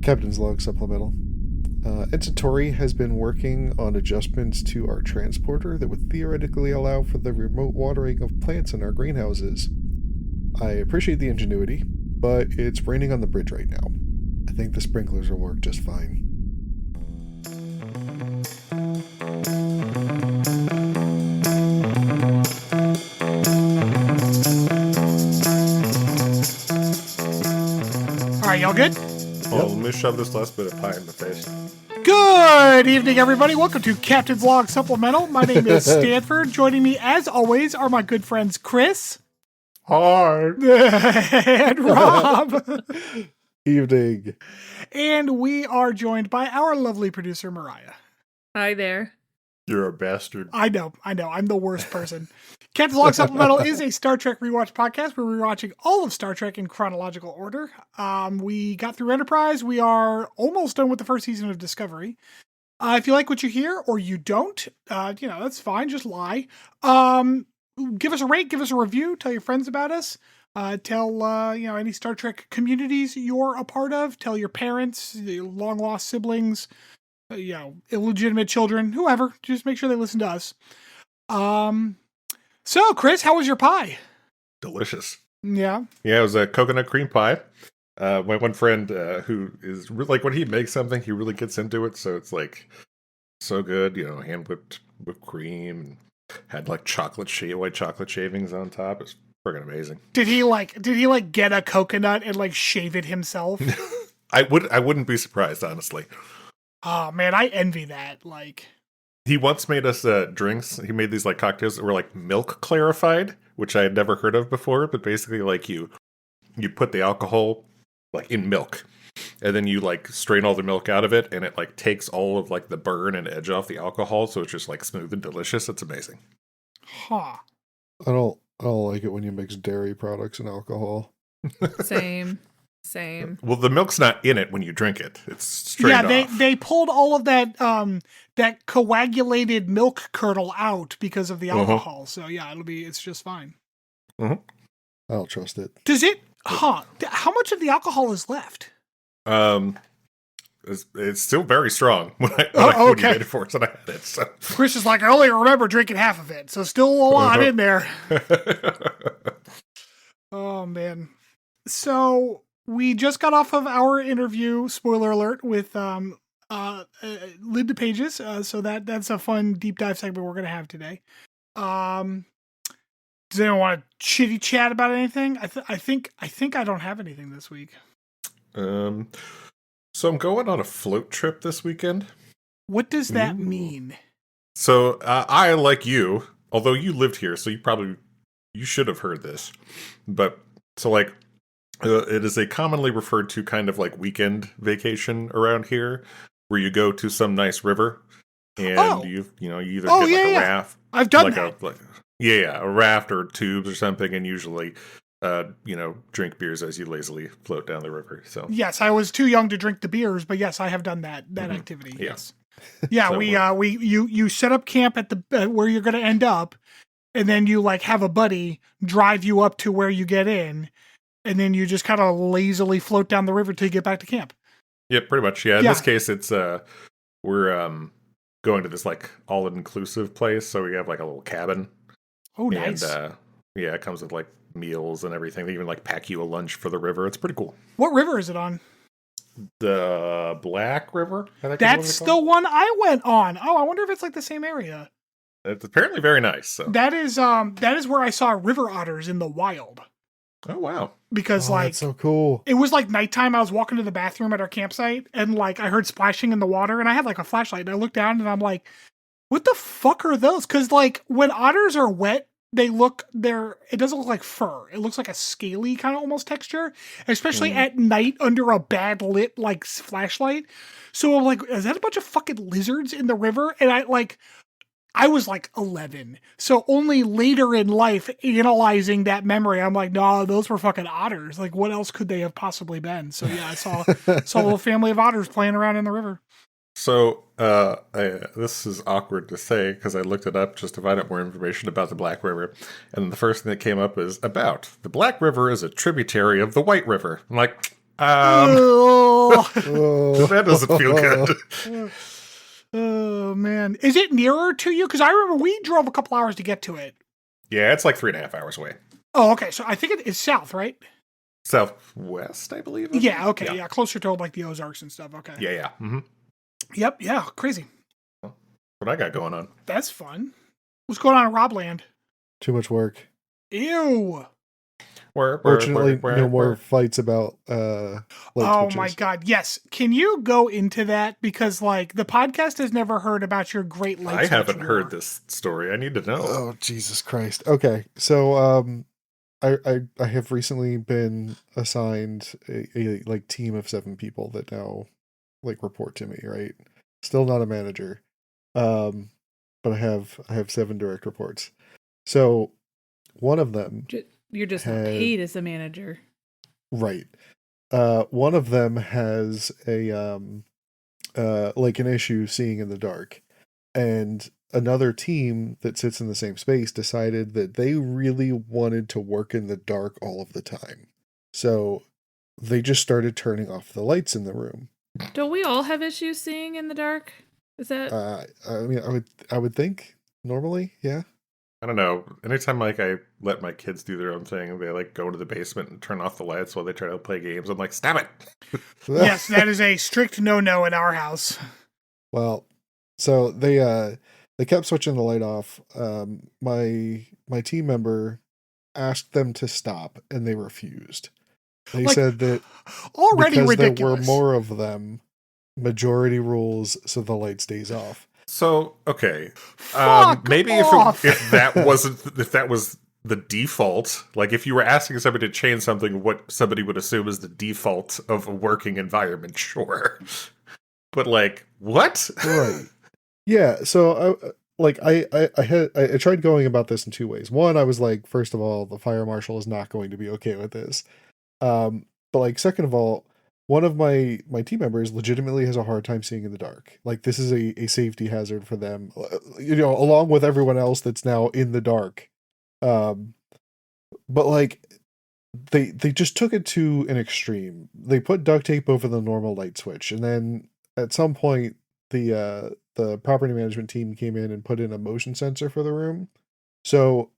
Captain's Log Supplemental. Potpourri has been working on adjustments to our transporter that would theoretically allow for the remote watering of plants in our greenhouses. I appreciate the ingenuity, but it's raining on the bridge right now. I think the sprinklers will work just fine. All right, y'all good? Oh, let me shove this last bit of pie in the face. Good evening, everybody. Welcome to Captain's Log Supplemental. My name is Stanford. Joining me, as always, are my good friends Chris. Hi. And Rob. Evening. And we are joined by our lovely producer, Mariah. Hi there. You're a bastard. I know. I'm the worst person. Captain's Log Supplemental is a Star Trek rewatch podcast where we're rewatching all of Star Trek in chronological order. We got through Enterprise. We are almost done with the first season of Discovery. If you like what you hear or you don't, that's fine. Just lie. Give us a rate. Give us a review. Tell your friends about us. Tell any Star Trek communities you're a part of. Tell your parents, your long lost siblings, illegitimate children, whoever. Just make sure they listen to us. So, Chris, how was your pie? Delicious. Yeah. Yeah, it was a coconut cream pie. My one friend who is like, when he makes something, he really gets into it. So it's like so good, hand whipped cream, and had like white chocolate shavings on top. It's freaking amazing. Did he get a coconut and like shave it himself? I wouldn't be surprised, honestly. Oh man, I envy that. Like, he once made us drinks. He made these like cocktails that were like milk clarified, which I had never heard of before. But basically, like you put the alcohol like in milk, and then you like strain all the milk out of it, and it like takes all of like the burn and edge off the alcohol, so it's just like smooth and delicious. It's amazing. Huh. I don't like it when you mix dairy products and alcohol. Same. Well, the milk's not in it when you drink it. It's straight off. Yeah, they pulled all of that that coagulated milk kernel out because of the alcohol. So yeah, it's just fine. I don't trust it. Does it? How much of the alcohol is left? It's still very strong when okay. When you made it for us and I had it. So. Chris is like, I only remember drinking half of it, so still a lot in there. Oh man. So we just got off of our interview, spoiler alert, with Linda Paiges. So that's a fun deep dive segment we're gonna have today. Does anyone want to chitty chat about anything? I think I don't have anything this week. So I'm going on a float trip this weekend. What does that mean? So I, like you, although you lived here, so you should have heard this. But so like, it is a commonly referred to kind of like weekend vacation around here, where you go to some nice river, and you either get a raft. I've done that. A raft or tubes or something, and usually, drink beers as you lazily float down the river. So yes, I was too young to drink the beers, but yes, I have done that activity. Yeah. Yes, yeah. So you set up camp at the where you're going to end up, and then you like have a buddy drive you up to where you get in, and then you just kind of lazily float down the river till you get back to camp. Yeah, pretty much. Yeah, in this case, it's we're going to this like all-inclusive place, so we have like a little cabin. Oh, nice. And it comes with like meals and everything. They even like pack you a lunch for the river. It's pretty cool. What river is it on? The Black River. That's the one I went on. Oh, I wonder if it's like the same area. It's apparently very nice. So. That is where I saw river otters in the wild. Oh wow! Because that's so cool. It was like nighttime. I was walking to the bathroom at our campsite, and like I heard splashing in the water, and I had like a flashlight, and I looked down, and I'm like, "What the fuck are those?" Because like when otters are wet, it doesn't look like fur. It looks like a scaly kind of almost texture, especially at night under a bad lit like flashlight. So I'm like, is that a bunch of fucking lizards in the river? And I was like 11. So only later in life, analyzing that memory, I'm like, no, those were fucking otters. Like, what else could they have possibly been? So yeah, I saw a little family of otters playing around in the river. So, this is awkward to say because I looked it up just to find out more information about the Black River. And the first thing that came up is about the Black River is a tributary of the White River. I'm like, Oh. Oh, That doesn't feel good. Oh man, is it nearer to you? Because I remember we drove a couple hours to get to it. Yeah, it's like 3.5 hours away. Oh, okay. So I think it's south, right? Southwest, I believe. Yeah. Okay. Yeah. Closer to like the Ozarks and stuff. Okay. Yeah, yeah. Mm-hmm. Yep. Yeah. Crazy. What I got going on? That's fun. What's going on at Robland? too much work. Ew. Fortunately, no more fights about light Oh switches. my God. Yes. Can you go into that? Because like the podcast has never heard about your great light I switch haven't war. heard this story. I need to know. Oh, Jesus Christ. Okay, so I have recently been assigned a like team of 7 people that now like report to me, right? Still not a manager. But I have 7 direct reports. So one of them, You're just not paid as a manager. right. One of them has a like an issue seeing in the dark. And another team that sits in the same space decided that they really wanted to work in the dark all of the time. So they just started turning off the lights in the room. Don't we all have issues seeing in the dark? Is that I mean, I would think normally, yeah. I don't know. Anytime like I let my kids do their own thing, they like go to the basement and turn off the lights while they try to play games. I'm like, stop it. Yes, that is a strict no-no in our house. Well, so they kept switching the light off. My team member asked them to stop, and they refused. They Like, said that already because ridiculous. there were more of them, majority rules, so the light stays off. So okay, Fuck maybe off. if that was the default, like if you were asking somebody to change something, what somebody would assume is the default of a working environment, sure. But like, what? Right. Yeah. So I tried going about this in 2 ways. One, I was like, first of all, the fire marshal is not going to be okay with this. But like, second of all, one of my team members legitimately has a hard time seeing in the dark. Like, this is a safety hazard for them, along with everyone else that's now in the dark. But like, they just took it to an extreme. They put duct tape over the normal light switch, and then at some point, the property management team came in and put in a motion sensor for the room. So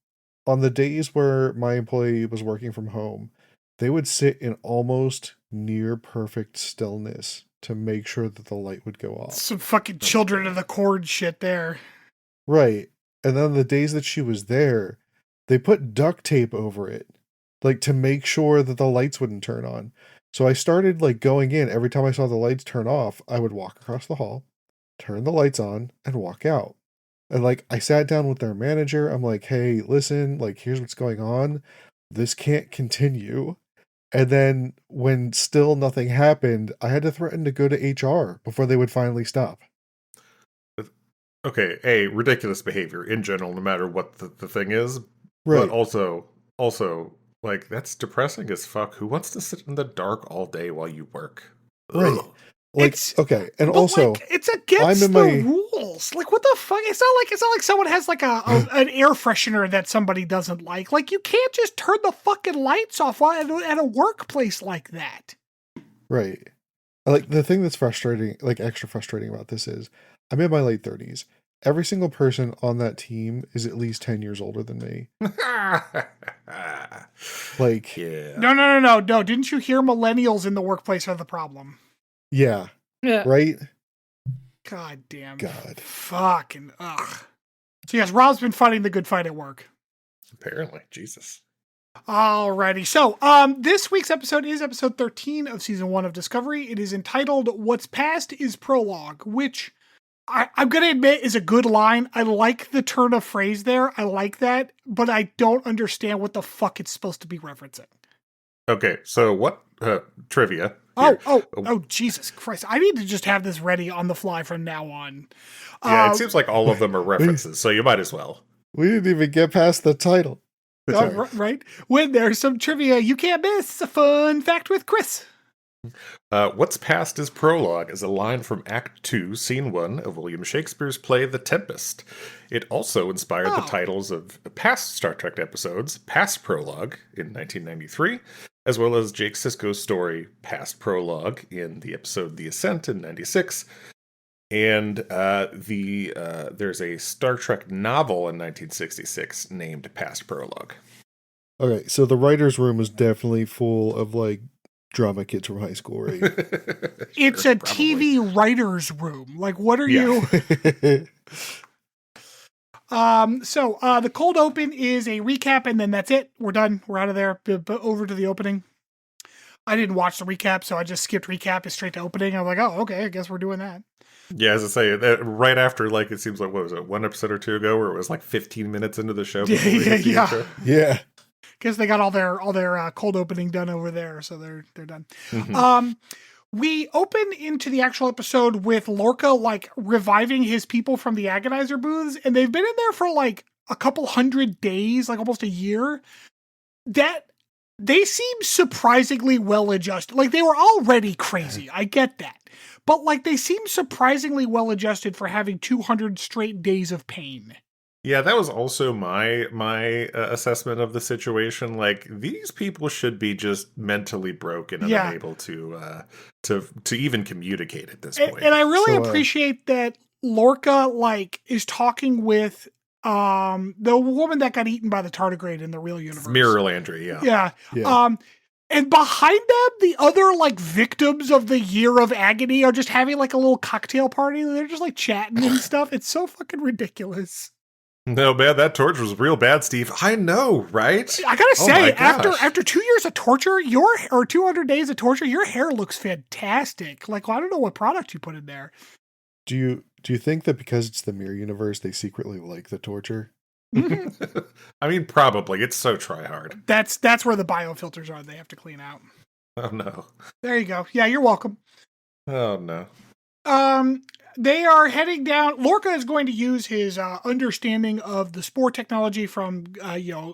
on the days where my employee was working from home, they would sit in almost near perfect stillness to make sure that the light would go off. Some fucking children of the cord shit there. Right. And then the days that she was there, they put duct tape over it, like to make sure that the lights wouldn't turn on. So I started like going in. Every time I saw the lights turn off, I would walk across the hall, turn the lights on, and walk out. And like, I sat down with their manager. I'm like, hey, listen, like, here's what's going on. This can't continue. And then when still nothing happened, I had to threaten to go to HR before they would finally stop. Okay, ridiculous behavior in general, no matter what the thing is. Right. But also, like, that's depressing as fuck. Who wants to sit in the dark all day while you work? Right. Ugh. Like, It's- okay. And But also, like, it's against I'm in the my- rules. Like, what the fuck? It's not like someone has like an air freshener that somebody doesn't like. Like, you can't just turn the fucking lights off at a workplace like that. right. Like, the thing that's frustrating, like extra frustrating about this is I'm in my late 30s. Every single person on that team is at least 10 years older than me. Like, yeah. No. Didn't you hear millennials in the workplace are the problem? yeah, Yeah. right? God damn. God. Fucking ugh. So yes, Rob's been fighting the good fight at work. Apparently, Jesus. Alrighty. So, this week's episode is episode 13 of season 1 of Discovery. It is entitled What's Past is Prologue, which I'm going to admit is a good line. I like the turn of phrase there. I like that, but I don't understand what the fuck it's supposed to be referencing. Okay, so what trivia? Oh, Jesus Christ. I need to just have this ready on the fly from now on. Yeah, it seems like all of them are references, so you might as well. We didn't even get past the title. Right? When there's some trivia you can't miss, a fun fact with Chris. What's Past is Prologue is a line from Act 2, Scene 1 of William Shakespeare's play The Tempest. It also inspired the titles of past Star Trek episodes, Past Prologue in 1993, as well as Jake Sisko's story, Past Prologue, in the episode The Ascent in 96. And there's a Star Trek novel in 1966 named Past Prologue. Okay, so the writer's room was definitely full of, like, drama kids from high school, right? It's a TV writer's room. Like, what are you? The cold open is a recap, and then that's it. We're done. We're out of there. Over to the opening. I didn't watch the recap, so I just skipped recap. It's straight to opening. I'm like, oh, okay. I guess we're doing that. Yeah, as I say, that right after, like, it seems like, what was it, one episode or two ago, where it was like 15 minutes into the show. Yeah. Guess they got all their cold opening done over there, so they're done. Mm-hmm. We open into the actual episode with Lorca, like, reviving his people from the agonizer booths, and they've been in there for, like, a couple 100 days, like almost a year. That they seem surprisingly well adjusted. Like, they were already crazy. I get that. But, like, they seem surprisingly well adjusted for having 200 straight days of pain. Yeah, that was also my assessment of the situation. Like, these people should be just mentally broken and unable to even communicate at this point. And I really appreciate that Lorca, like, is talking with the woman that got eaten by the tardigrade in the real universe. Mirror Landry, yeah. And behind them, the other, like, victims of the year of agony are just having, like, a little cocktail party. They're just, like, chatting and stuff. It's so fucking ridiculous. No, man, that torture was real bad, Steve. I know, right? I gotta say, after 2 years of torture, or 200 days of torture, your hair looks fantastic. Like, well, I don't know what product you put in there. Do you think that because it's the mirror universe, they secretly like the torture? Mm-hmm. I mean, probably. It's so try hard. That's where the biofilters are. They have to clean out. Oh no. There you go. Yeah, you're welcome. Oh no. They are heading down. Lorca is going to use his understanding of the spore technology from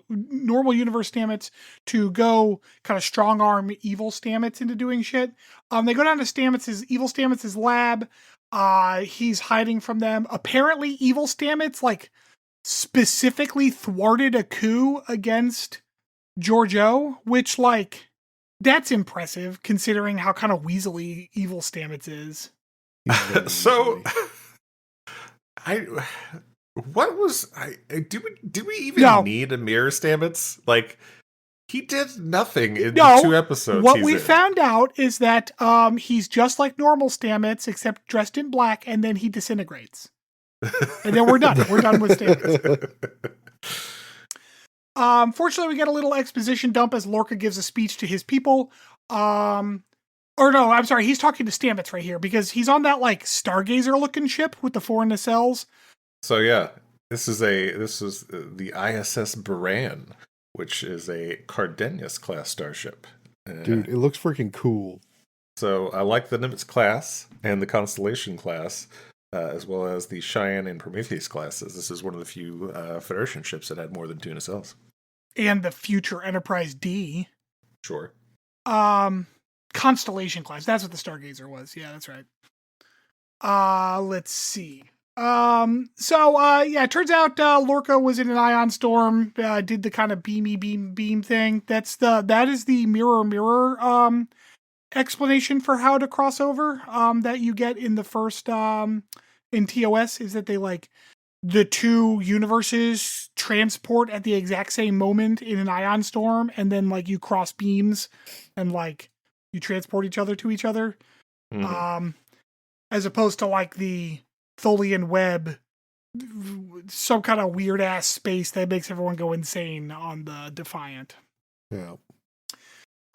normal universe Stamets to go kind of strong arm evil Stamets into doing shit. They go down to evil Stamets' lab. He's hiding from them. Apparently, evil Stamets, like, specifically thwarted a coup against Georgiou, which, like, that's impressive considering how kind of weaselly evil Stamets is. So, do we even need a mirror Stamets? Like, he did nothing in the 2 episodes. What we found out is that he's just like normal Stamets, except dressed in black, and then he disintegrates. And then we're done. We're done with Stamets. Fortunately, we get a little exposition dump as Lorca gives a speech to his people. Or no, I'm sorry, he's talking to Stamets right here because he's on that, like, Stargazer-looking ship with the 4 nacelles. So yeah, this is the ISS Baran, which is a Cardenas class starship. Dude, it looks freaking cool. So I like the Nimitz class and the Constellation class, as well as the Cheyenne and Prometheus classes. This is one of the few Federation ships that had more than 2 nacelles. And the future Enterprise D. Sure. Constellation class. That's what the Stargazer was. Yeah, that's right. Let's see. It turns out Lorca was in an ion storm, did the kind of beam thing. That is the mirror explanation for how to cross over that you get in the first in TOS, is that they, like, the 2 universes transport at the exact same moment in an ion storm, and then, like, you cross beams and, like, you transport each other to each other. Mm-hmm. As opposed to, like, the Tholian web, some kind of weird ass space that makes everyone go insane on the Defiant. Yeah.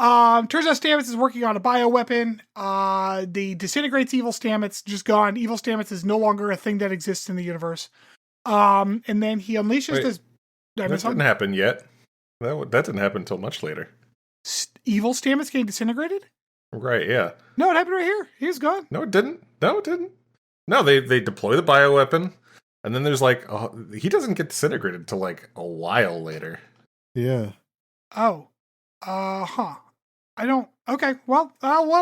Turns out Stamets is working on a bioweapon. The disintegrates evil Stamets, just gone. Evil Stamets is no longer a thing that exists in the universe. And then he unleashes this. That didn't happen yet. That didn't happen until much later. Evil Stamets getting disintegrated? Right, yeah. No, it happened right here. He was gone. No, it didn't. No, they deploy the bioweapon, and then there's, like, he doesn't get disintegrated until, like, a while later. Yeah. Oh. I don't. Okay, well,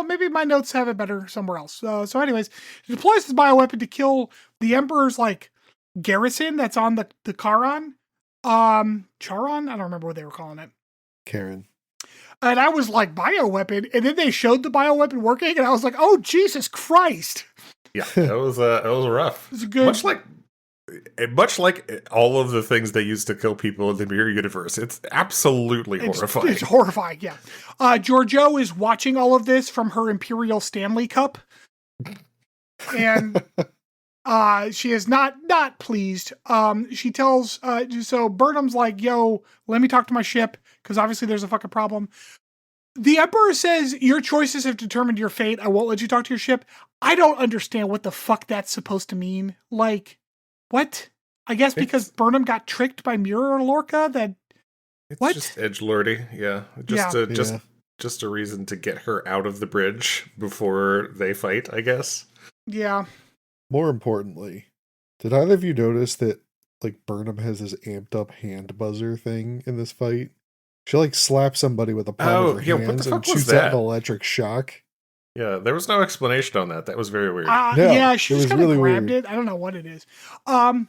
maybe my notes have it better somewhere else. So anyways, he deploys his bioweapon to kill the Emperor's, like, garrison that's on the Charon. Charon? I don't remember what they were calling it. Karen. And I was like, bioweapon. And then they showed the bioweapon working, and I was like, oh, Jesus Christ. Yeah, it was rough. It was good. Much like all of the things they used to kill people in the Mirror Universe, it's absolutely horrifying. It's horrifying, yeah. Giorgio is watching all of this from her Imperial Stanley Cup. And she is not pleased. She tells, so Burnham's like, yo, let me talk to my ship, because obviously there's a fucking problem. The Emperor says, your choices have determined your fate. I won't let you talk to your ship. I don't understand what the fuck that's supposed to mean. Like, what? I guess because Burnham got tricked by Mirror Lorca, that... It's what? just edgelordy, yeah. Just a reason to get her out of the bridge before they fight, I guess. Yeah. More importantly, did either of you notice that, like, Burnham has this amped up hand buzzer thing in this fight? She, like, slaps somebody with the palm of her hands and shoots out an electric shock. Yeah, there was no explanation on that. That was very weird. Yeah, she just kind of really grabbed weird. it. I don't know what it is. Turns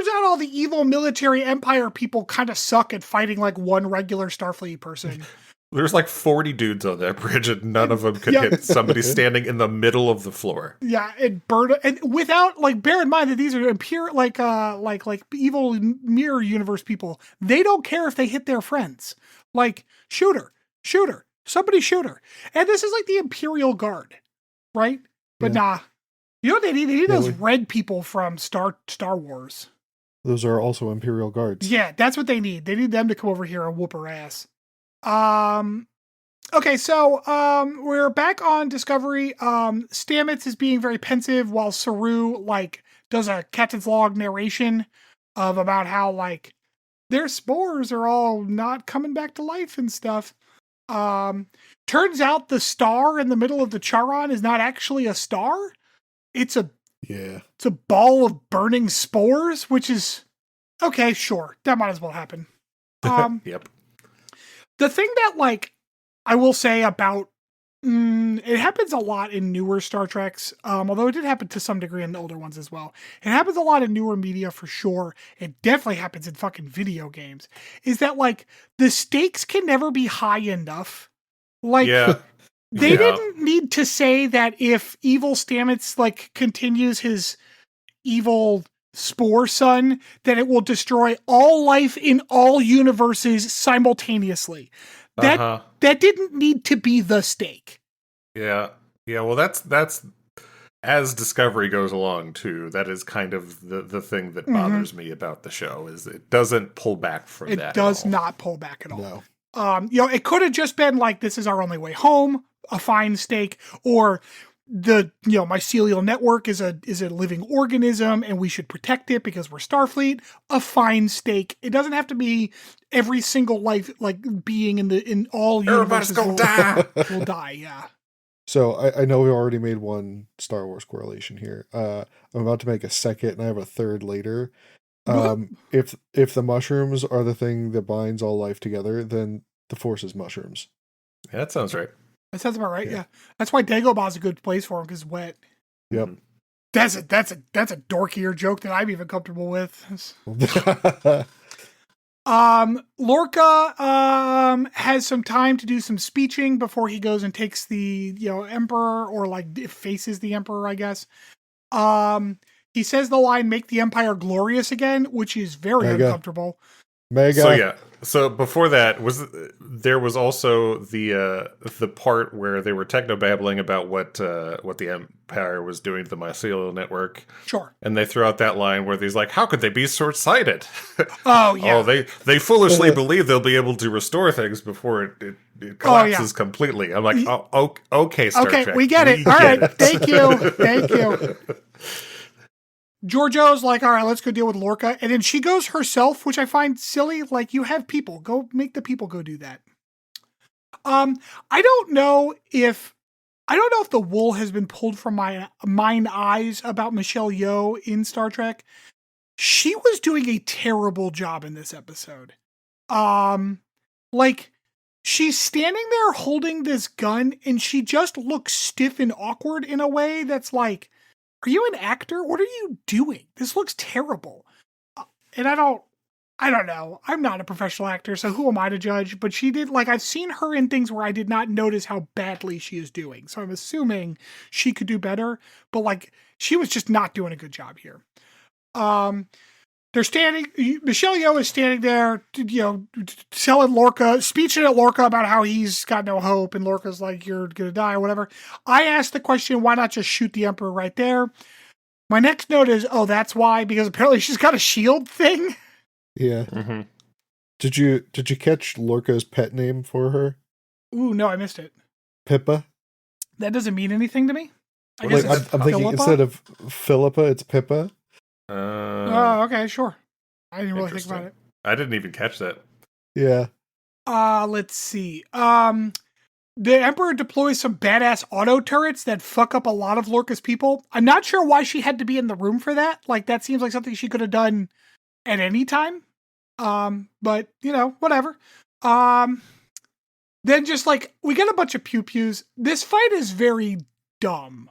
out all the evil military empire people kind of suck at fighting like one regular Starfleet person. There's like 40 dudes on that bridge, and none of them could hit somebody standing in the middle of the floor. Yeah, and without, like, bear in mind that these are pure like evil Mirror Universe people. They don't care if they hit their friends. Like, shoot her, somebody shoot her. And this is like the Imperial Guard, right? But nah, you know what they need? They need those red people from Star Wars. Those are also Imperial Guards. Yeah, that's what they need. They need them to come over here and whoop her ass. Okay, so we're back on Discovery. Stamets is being very pensive while Saru like does a captain's log narration of about how like their spores are all not coming back to life and stuff. Turns out the star in the middle of the Charon is not actually a star. It's a ball of burning spores, which is okay, sure. That might as well happen. Yep. The thing that, like, I will say about, it happens a lot in newer Star Treks, although it did happen to some degree in the older ones as well. It happens a lot in newer media for sure. It definitely happens in fucking video games. Is that, like, the stakes can never be high enough. Like, they didn't need to say that if evil Stamets, like, continues his evil spore son, that it will destroy all life in all universes simultaneously. That didn't need to be the stake. Yeah. Well, that's as Discovery goes along too. That is kind of the thing that bothers me about the show is it doesn't pull back from that. It does not pull back at all. No. It could have just been like, this is our only way home, a fine stake, or the mycelial network is a living organism and we should protect it because we're Starfleet, a fine stake. It doesn't have to be every single life, like, being in all universes. Everybody's gonna die. Will die, yeah. So I know we already made one Star Wars correlation here. I'm about to make a second, and I have a third later. If the mushrooms are the thing that binds all life together, then the Force is mushrooms. Yeah, that sounds right. That sounds about right. Yeah, that's why Dagobah's a good place for him, because it's wet. Yep. That's a dorkier joke than I'm even comfortable with. Lorca has some time to do some speeching before he goes and takes the Emperor, or like faces the Emperor, I guess. He says the line, "Make the Empire glorious again," which is very uncomfortable. Mega. So before that there was also the part where they were technobabbling about what the Empire was doing to the mycelial network. Sure. And they threw out that line where he's like, "How could they be short-sighted?" Oh yeah. They foolishly believe they'll be able to restore things before it collapses completely. I'm like, okay, Star Trek. Okay, we get it. All right, thank you. Giorgio's like, all right, let's go deal with Lorca. And then she goes herself, which I find silly. Like, you have people. Go make the people go do that. I don't know if the wool has been pulled from mine eyes about Michelle Yeoh in Star Trek. She was doing a terrible job in this episode. Like, she's standing there holding this gun and she just looks stiff and awkward in a way that's like, are you an actor? What are you doing? This looks terrible. And I don't I don't know. I'm not a professional actor, so who am I to judge? But she did, like, I've seen her in things where I did not notice how badly she is doing. So I'm assuming she could do better. But, like, she was just not doing a good job here. They're standing, Michelle Yeoh is standing there, telling Lorca, speeching at Lorca about how he's got no hope. And Lorca's like, you're going to die or whatever. I asked the question, why not just shoot the Emperor right there? My next note is, oh, that's why, because apparently she's got a shield thing. Yeah. Mm-hmm. Did you catch Lorca's pet name for her? Ooh, no, I missed it. Pippa? That doesn't mean anything to me. I Like, guess I'm thinking instead of Philippa, it's Pippa. Oh, okay, sure. I didn't really think about it. I didn't even catch that. Yeah. Let's see. The Emperor deploys some badass auto turrets that fuck up a lot of Lorca's people. I'm not sure why she had to be in the room for that. Like, that seems like something she could have done at any time. But, whatever. Then just, like, we get a bunch of pew-pews. This fight is very dumb.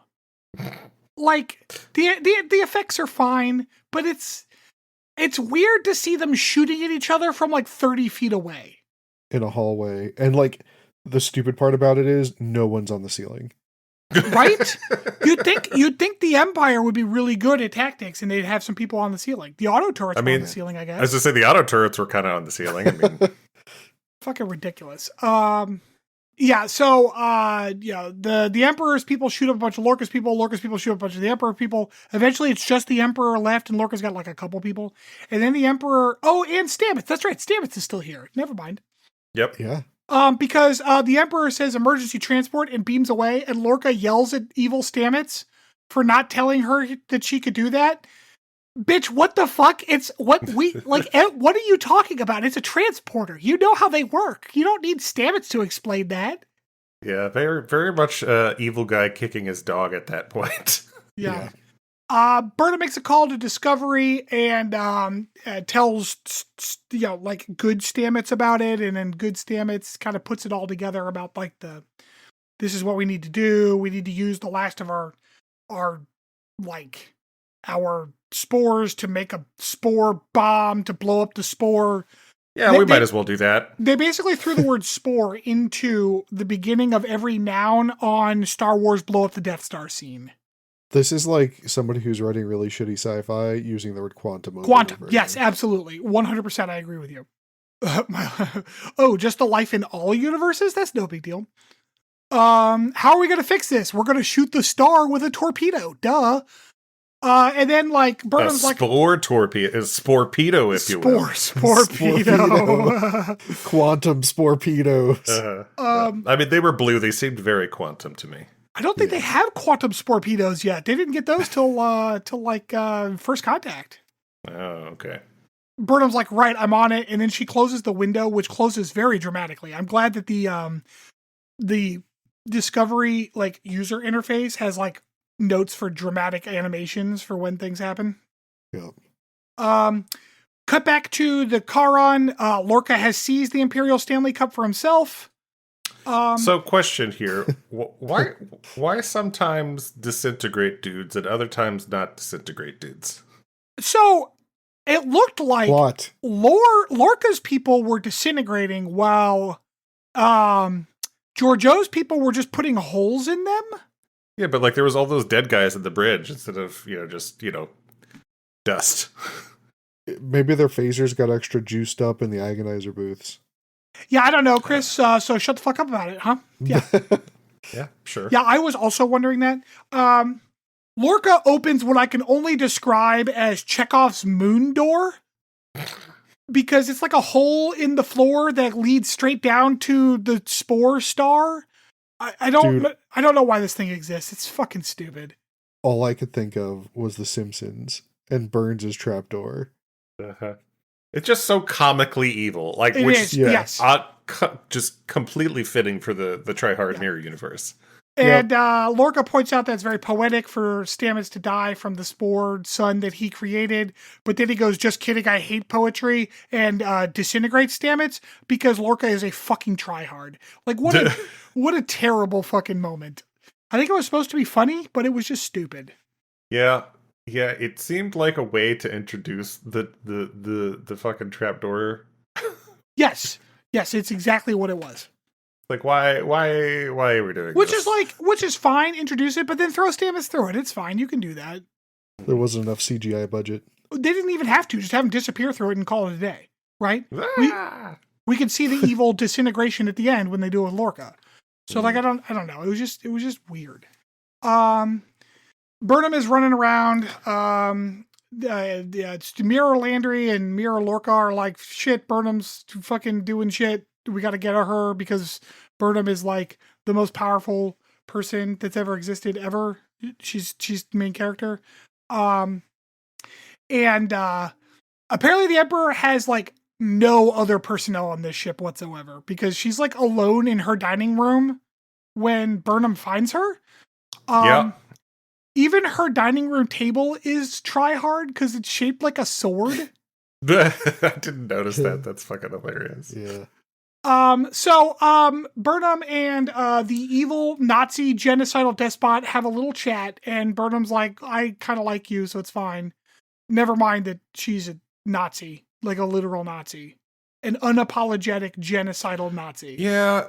Like, the effects are fine, but it's weird to see them shooting at each other from, like, 30 feet away. In a hallway. And, like, the stupid part about it is no one's on the ceiling. Right? You'd think the Empire would be really good at tactics and they'd have some people on the ceiling. The auto turrets were on the ceiling, I guess. I was to say the auto turrets were kind of on the ceiling. I mean, fucking ridiculous. Yeah, so the Emperor's people shoot up a bunch of Lorca's people. Lorca's people shoot up a bunch of the Emperor people. Eventually, it's just the Emperor left, and Lorca's got like a couple people. And then the Emperor. Oh, and Stamets. That's right. Stamets is still here. Never mind. Yep. Yeah. Because the Emperor says emergency transport and beams away, and Lorca yells at evil Stamets for not telling her that she could do that. Bitch, what the fuck? It's what we like. What are you talking about? It's a transporter. You know how they work. You don't need Stamets to explain that. Yeah, very, very much evil guy kicking his dog at that point. Yeah. Berta makes a call to Discovery and tells like good Stamets about it, and then good Stamets kind of puts it all together about like this is what we need to do. We need to use the last of our spores to make a spore bomb to blow up the spore. Yeah, we might as well do that. They basically threw the word spore into the beginning of every noun on Star Wars Blow Up the Death Star scene. This is like somebody who's writing really shitty sci-fi using the word quantum. Quantum, yes, absolutely. 100% I agree with you. Just the life in all universes? That's no big deal. How are we going to fix this? We're going to shoot the star with a torpedo. Duh. And then like Burnham's like sporpedo, if you will. Sporpedo. Quantum sporpedos. I mean, they were blue. They seemed very quantum to me. I don't think they have quantum sporpedos yet. They didn't get those till First Contact. Oh, okay. Burnham's like, right, I'm on it, and then she closes the window, which closes very dramatically. I'm glad that the Discovery like user interface has like notes for dramatic animations for when things happen. Yep. Cut back to the Charon. Lorca has seized the Imperial Stanley Cup for himself. So question here. Why sometimes disintegrate dudes and other times not disintegrate dudes? So it looked like Plot. Lorca's people were disintegrating while Giorgio's people were just putting holes in them. Yeah, but like there was all those dead guys at the bridge instead of, just dust. Maybe their phasers got extra juiced up in the agonizer booths. Yeah, I don't know, Chris. So shut the fuck up about it, huh? Yeah. Yeah, sure. Yeah, I was also wondering that. Lorca opens what I can only describe as Chekhov's moon door. Because it's like a hole in the floor that leads straight down to the spore star. I don't know why this thing exists. It's fucking stupid. All I could think of was The Simpsons and Burns' trapdoor. Uh-huh. It's just so comically evil, like It which is, yes. just completely fitting for the Try Hard Mirror universe. And Lorca points out that it's very poetic for Stamets to die from the spore sun that he created. But then he goes, just kidding, I hate poetry, and disintegrates Stamets because Lorca is a fucking tryhard. Like, what a terrible fucking moment. I think it was supposed to be funny, but it was just stupid. Yeah. Yeah, it seemed like a way to introduce the fucking trapdoor. Yes. Yes, it's exactly what it was. Like, why are we doing Which this? which is fine, introduce it, but then throw Stamets through it. It's fine. You can do that. There wasn't enough CGI budget. They didn't even have to. Just have him disappear through it and call it a day. Right? Ah! We can see the evil disintegration at the end when they do it with Lorca. So like I don't know. It was just weird. Burnham is running around. It's Mira Landry and Mira Lorca are like, shit, Burnham's fucking doing shit. We got to get her because Burnham is like the most powerful person that's ever existed ever. She's the main character. And apparently the Emperor has like no other personnel on this ship whatsoever because she's like alone in her dining room when Burnham finds her. Yeah. Even her dining room table is try hard because it's shaped like a sword. I didn't notice that. That's fucking hilarious. Yeah. Burnham and the evil Nazi genocidal despot have a little chat, and Burnham's like, I kind of like you, so it's fine. Never mind that she's a Nazi, like a literal Nazi. An unapologetic genocidal Nazi. Yeah.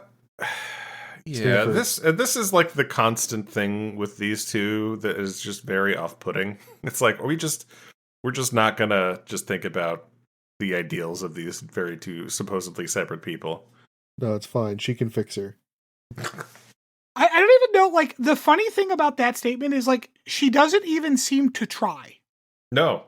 Yeah, Stanford. this is like the constant thing with these two that is just very off-putting. It's like we're just not gonna just think about the ideals of these very two supposedly separate people. No, it's fine. She can fix her. I don't even know, like, the funny thing about that statement is, like, she doesn't even seem to try. No,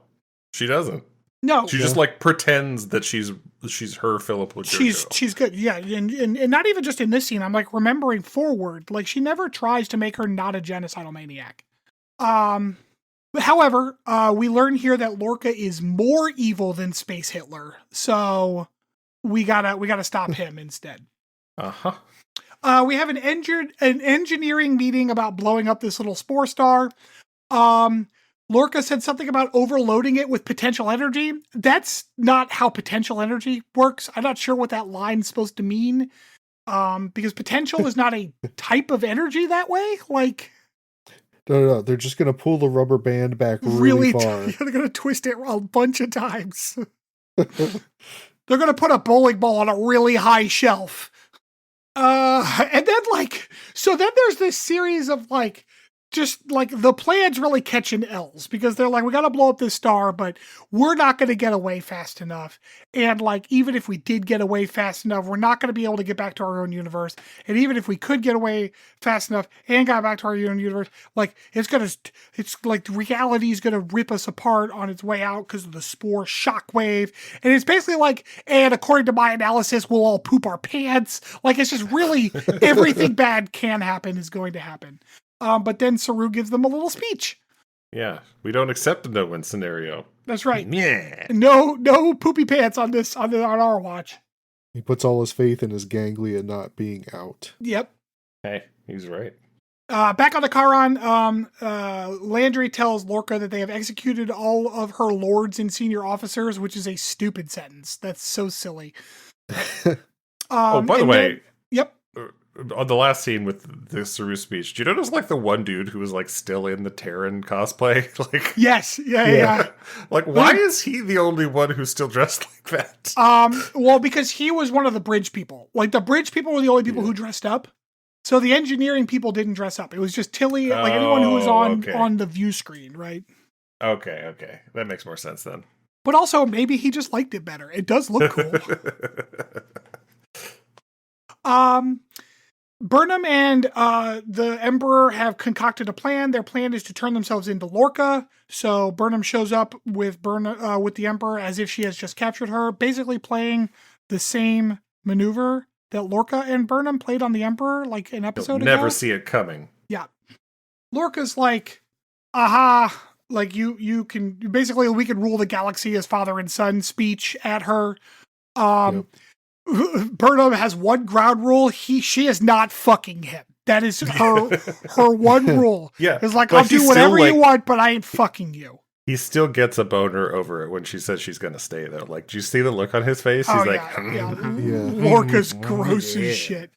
she doesn't. No. She just like pretends that she's her Philip Logurdo. She's good, yeah, and not even just in this scene. I'm like remembering forward, like she never tries to make her not a genocidal maniac. But however, we learn here that Lorca is more evil than Space Hitler, so we gotta stop him instead. We have an engineering meeting about blowing up this little spore star. Lorca said something about overloading it with potential energy. That's not how potential energy works. I'm not sure what that line's supposed to mean. Because potential is not a type of energy that way. Like, No. They're just gonna pull the rubber band back really far. They're gonna twist it a bunch of times. They're gonna put a bowling ball on a really high shelf. And then then there's this series of like, just like the plan's really catching L's because they're like, we got to blow up this star, but we're not going to get away fast enough. And like, even if we did get away fast enough, we're not going to be able to get back to our own universe. And even if we could get away fast enough and got back to our own universe, like it's like reality is going to rip us apart on its way out because of the spore shockwave. And it's basically like, and according to my analysis, we'll all poop our pants. Like, it's just really everything bad can happen is going to happen. But then Saru gives them a little speech. Yeah, we don't accept the no-win scenario. That's right. Yeah. No poopy pants on our watch. He puts all his faith in his ganglia not being out. Yep. Hey, he's right. Back on the Charon, Landry tells Lorca that they have executed all of her lords and senior officers, which is a stupid sentence. That's so silly. By the way. Yep. On the last scene with the Saru speech, do you notice like the one dude who was like still in the Terran cosplay? Like, yes, yeah. Like, why is he the only one who's still dressed like that? Well, because he was one of the bridge people. Like the bridge people were the only people who dressed up. So the engineering people didn't dress up. It was just Tilly, like anyone who was on the view screen, right? Okay, that makes more sense then. But also, maybe he just liked it better. It does look cool. Burnham and the Emperor have concocted a plan. Their plan is to turn themselves into Lorca. So Burnham shows up with the Emperor as if she has just captured her, basically playing the same maneuver that Lorca and Burnham played on the Emperor like an episode ago. Never see it coming. Yeah. Lorca's like, aha, like you can basically, we can rule the galaxy as father and son speech at her. Yep. Burnham has one ground rule. She is not fucking him. That is her one rule. Yeah. It's like, I'll do whatever you want, but I ain't fucking you. He still gets a boner over it when she says she's going to stay there. Like, do you see the look on his face? He's yeah. Lorca's gross as shit.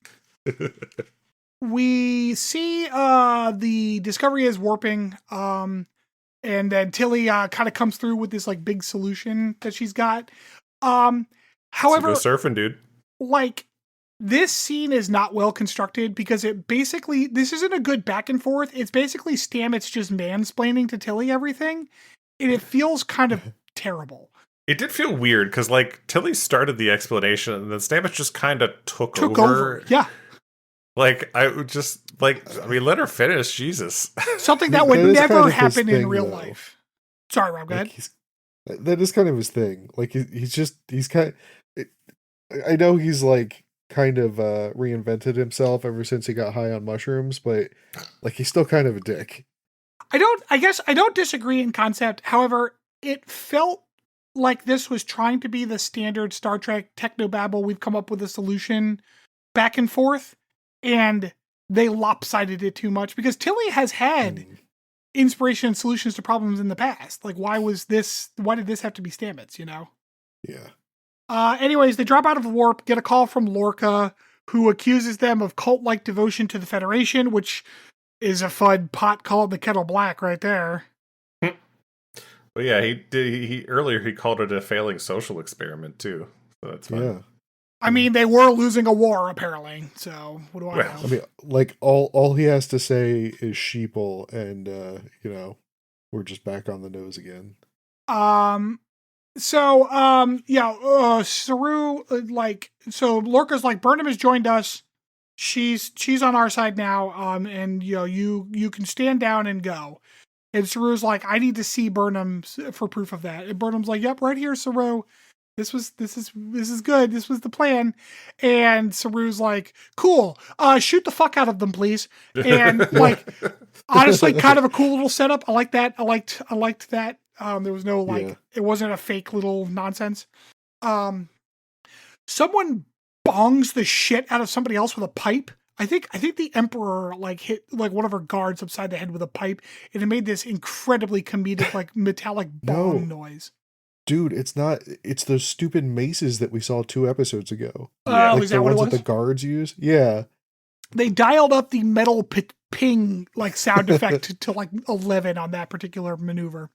We see the Discovery is warping. And then Tilly kind of comes through with this like big solution that she's got. However, go surfing, dude. Like, this scene is not well constructed because it basically, this isn't a good back and forth. It's basically Stamets just mansplaining to Tilly everything. And it feels kind of terrible. It did feel weird because, like, Tilly started the explanation and then Stamets just kind of took Took over. over. Yeah. Like, I would just, like, I mean, let her finish, Jesus. Something that would That is never kind of his happen in thing, real though. life. Sorry, Rob, go ahead. That is kind of his thing. Like, he's kind of, I know he's, like, kind of reinvented himself ever since he got high on mushrooms, but, like, he's still kind of a dick. I guess I don't disagree in concept. However, it felt like this was trying to be the standard Star Trek technobabble. We've come up with a solution back and forth, and they lopsided it too much because Tilly has had inspiration and solutions to problems in the past. Like, why did this have to be Stamets, you know? Yeah. Anyways, they drop out of the warp, get a call from Lorca, who accuses them of cult-like devotion to the Federation, which is a fun pot calling the kettle black right there. Well, yeah, he earlier he called it a failing social experiment too. So that's fine. Yeah. I mean, they were losing a war apparently. So what do I know? I mean, like all he has to say is sheeple, and you know, we're just back on the nose again. Saru, so Lorca's like, Burnham has joined us. She's on our side now. And you know, you can stand down and go. And Saru's like, I need to see Burnham for proof of that. And Burnham's like, yep, right here, Saru. This is good. This was the plan. And Saru's like, cool. Shoot the fuck out of them, please. And like, honestly, kind of a cool little setup. I like that. I liked that. There was no it wasn't a fake little nonsense. Someone bongs the shit out of somebody else with a pipe. I think the Emperor like hit like one of her guards upside the head with a pipe, and it made this incredibly comedic like metallic bong noise. Dude, it's not. It's those stupid maces that we saw 2 episodes ago. Oh, like is the that what it ones was? that the guards use. Yeah. They dialed up the metal ping like sound effect to like 11 on that particular maneuver.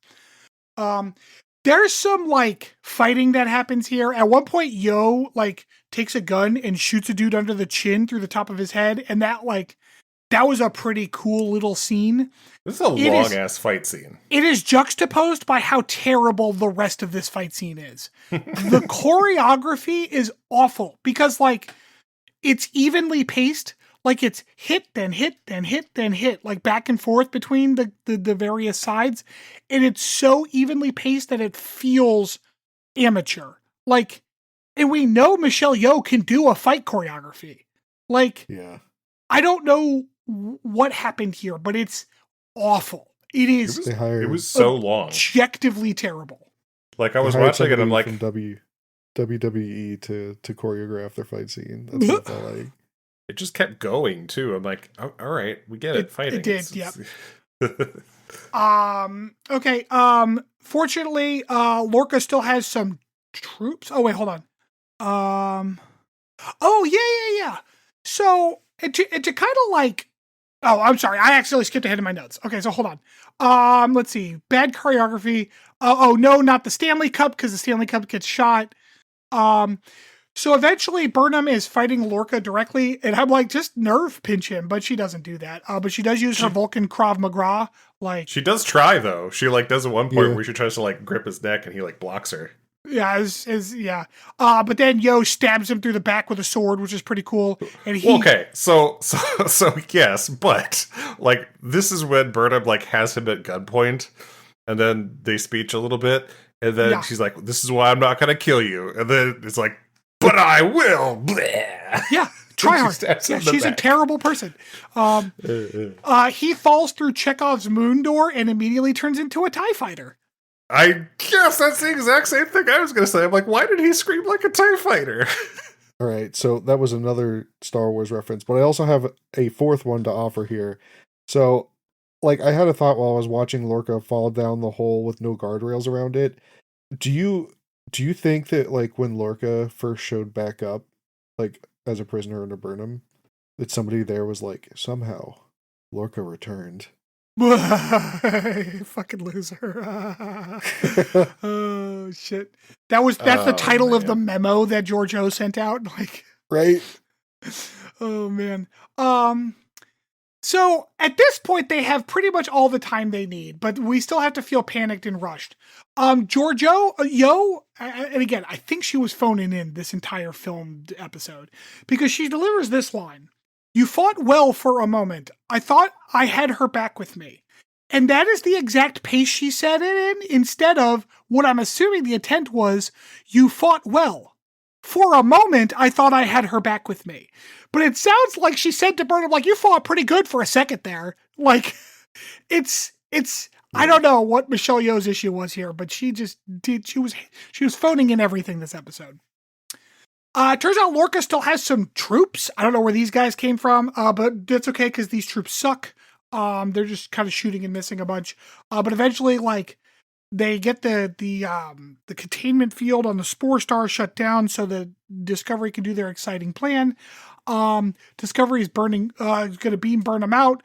There's some like fighting that happens here. At one point, Yo like takes a gun and shoots a dude under the chin through the top of his head, and that was a pretty cool little scene. This is a long ass fight scene. It is juxtaposed by how terrible the rest of this fight scene is. The choreography is awful because like it's evenly paced. Like it's hit, then hit, then hit, then hit, like back and forth between the various sides. And it's so evenly paced that it feels amateur. Like, and we know Michelle Yeoh can do a fight choreography. Like, Yeah. I don't know what happened here, but it's awful. It is. It was so long. Objectively terrible. Like I was watching it, I'm like, from WWE to choreograph their fight scene. That's what it felt like. It just kept going too. I'm like, oh, all right, we get it. Fighting. It did, yep. Okay. Fortunately, Lorca still has some troops. Oh wait, hold on. Oh yeah. So to kind of like. Oh, I'm sorry. I accidentally skipped ahead in my notes. Okay, so hold on. Let's see. Bad choreography. Oh no, not the Stanley Cup because the Stanley Cup gets shot. So eventually Burnham is fighting Lorca directly, and I'm like, just nerve pinch him, but she doesn't do that. But she does use her Vulcan Krav Maga. Like she does try though. She like does at one point where she tries to like grip his neck, and he like blocks her. Yeah, yeah. But then Yo stabs him through the back with a sword, which is pretty cool. And he okay, so yes, but like this is when Burnham like has him at gunpoint, and then they speech a little bit, and then she's like, "This is why I'm not gonna kill you," and then it's like, "But I will." Bleh. Yeah, try hard. Yeah, she's a terrible person. He falls through Chekhov's moon door and immediately turns into a TIE fighter. I guess that's the exact same thing I was going to say. I'm like, why did he scream like a TIE fighter? All right, so that was another Star Wars reference, but I also have a fourth one to offer here. So, like, I had a thought while I was watching Lorca fall down the hole with no guardrails around it. Do you think that, like, when Lorca first showed back up, like, as a prisoner under Burnham, that somebody there was like, somehow Lorca returned? Fucking loser. Oh shit. That's the title of the memo that George O sent out. Like, Right? oh man. So at this point they have pretty much all the time they need, but we still have to feel panicked and rushed. Giorgio, and again, I think she was phoning in this entire filmed episode because she delivers this line. You fought well for a moment. I thought I had her back with me. And that is the exact pace she said it in, instead of what I'm assuming the intent was, you fought well. For a moment, I thought I had her back with me. But it sounds like she said to Burnham, like, you fought pretty good for a second there. Like, it's, I don't know what Michelle Yeoh's issue was here, but she was phoning in everything this episode. It turns out Lorca still has some troops. I don't know where these guys came from, but that's okay because these troops suck. They're just kind of shooting and missing a bunch. But eventually, like, they get the containment field on the Spore Star shut down so that Discovery can do their exciting plan. Discovery is going to beam Burnham out.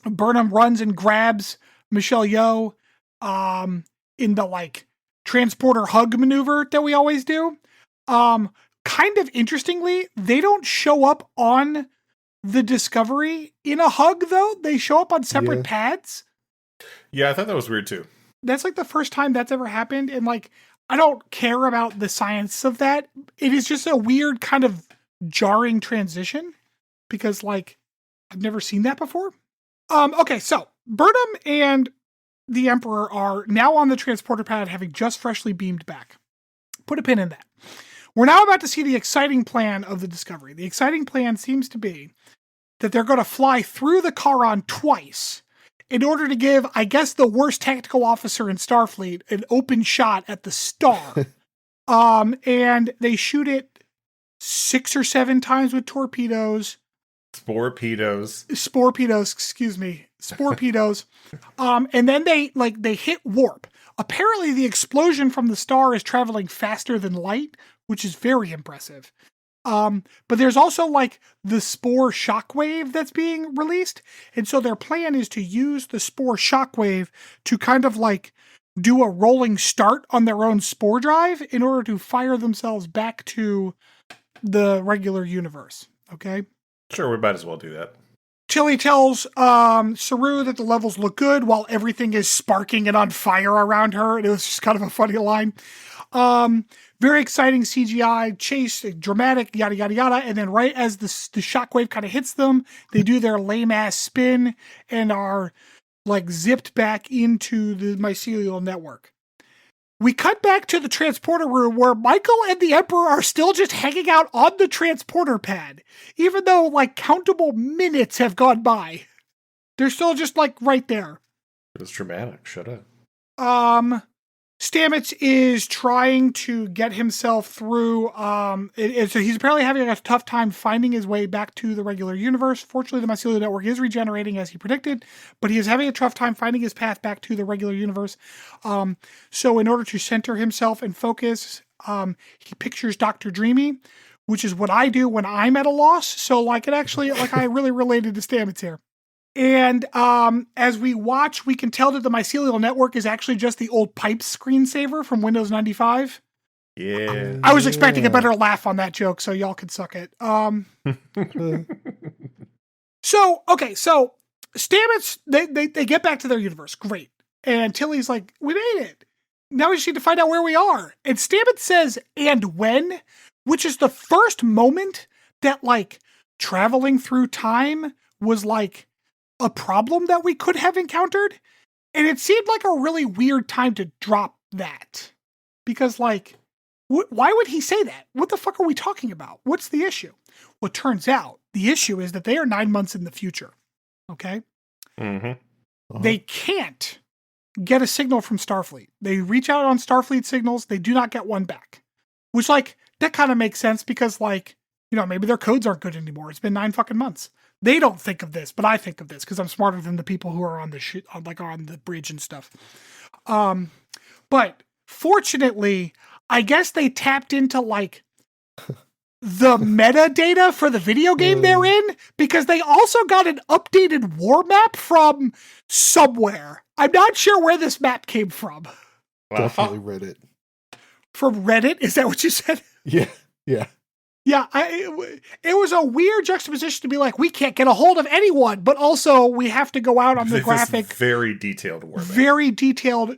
Burnham runs and grabs Michelle Yeoh in the like transporter hug maneuver that we always do. Kind of interestingly, they don't show up on the Discovery in a hug though. They show up on separate pads. Yeah, I thought that was weird too. That's like the first time that's ever happened. And like, I don't care about the science of that. It is just a weird kind of jarring transition because like, I've never seen that before. Okay, so Burnham and the Emperor are now on the transporter pad, having just freshly beamed back. Put a pin in that. We're now about to see the exciting plan of the Discovery. The exciting plan seems to be that they're going to fly through the Charon twice in order to give, I guess, the worst tactical officer in Starfleet an open shot at the star. And they shoot it 6 or 7 times with torpedoes. Sporepedos. And then they hit warp. Apparently the explosion from the star is traveling faster than light, which is very impressive. But there's also like the spore shockwave that's being released. And so their plan is to use the spore shockwave to kind of like do a rolling start on their own spore drive in order to fire themselves back to the regular universe. Okay. Sure, we might as well do that. Tilly tells Saru that the levels look good while everything is sparking and on fire around her. And it was just kind of a funny line. Very exciting CGI, chase, dramatic, yada, yada, yada. And then right as the shockwave kind of hits them, they do their lame-ass spin and are like zipped back into the mycelial network. We cut back to the transporter room where Michael and the Emperor are still just hanging out on the transporter pad, even though like countable minutes have gone by. They're still just like right there. It was dramatic. Shut up. Stamets is trying to get himself through. So he's apparently having a tough time finding his way back to the regular universe. Fortunately, the mycelial network is regenerating as he predicted, but he is having a tough time finding his path back to the regular universe. So in order to center himself and focus, he pictures Dr. Dreamy, which is what I do when I'm at a loss. So like it actually, like I really related to Stamets here. And as we watch, we can tell that the mycelial network is actually just the old Pipes screensaver from Windows 95. Yeah. I was expecting a better laugh on that joke, so y'all can suck it. So Stamets, they get back to their universe. Great. And Tilly's like, we made it. Now we just need to find out where we are. And Stamets says, and when? Which is the first moment that, like, traveling through time was, like, a problem that we could have encountered. And it seemed like a really weird time to drop that. Because, like, why would he say that? What the fuck are we talking about? What's the issue? Well, it turns out the issue is that they are 9 months in the future. Okay? Mm-hmm. Uh-huh. They can't get a signal from Starfleet. They reach out on Starfleet signals. They do not get one back. Which, like, that kind of makes sense because, like, you know, maybe their codes aren't good anymore. It's been 9 fucking months. They don't think of this, but I think of this because I'm smarter than the people who are on the on the bridge and stuff. But fortunately, I guess they tapped into like the metadata for the video game they're in, because they also got an updated war map from somewhere. I'm not sure where this map came from. Definitely Reddit. From Reddit? Is that what you said? Yeah. Yeah, it was a weird juxtaposition to be like, we can't get a hold of anyone, but also we have to go out on the graphic. Very detailed war map. Very detailed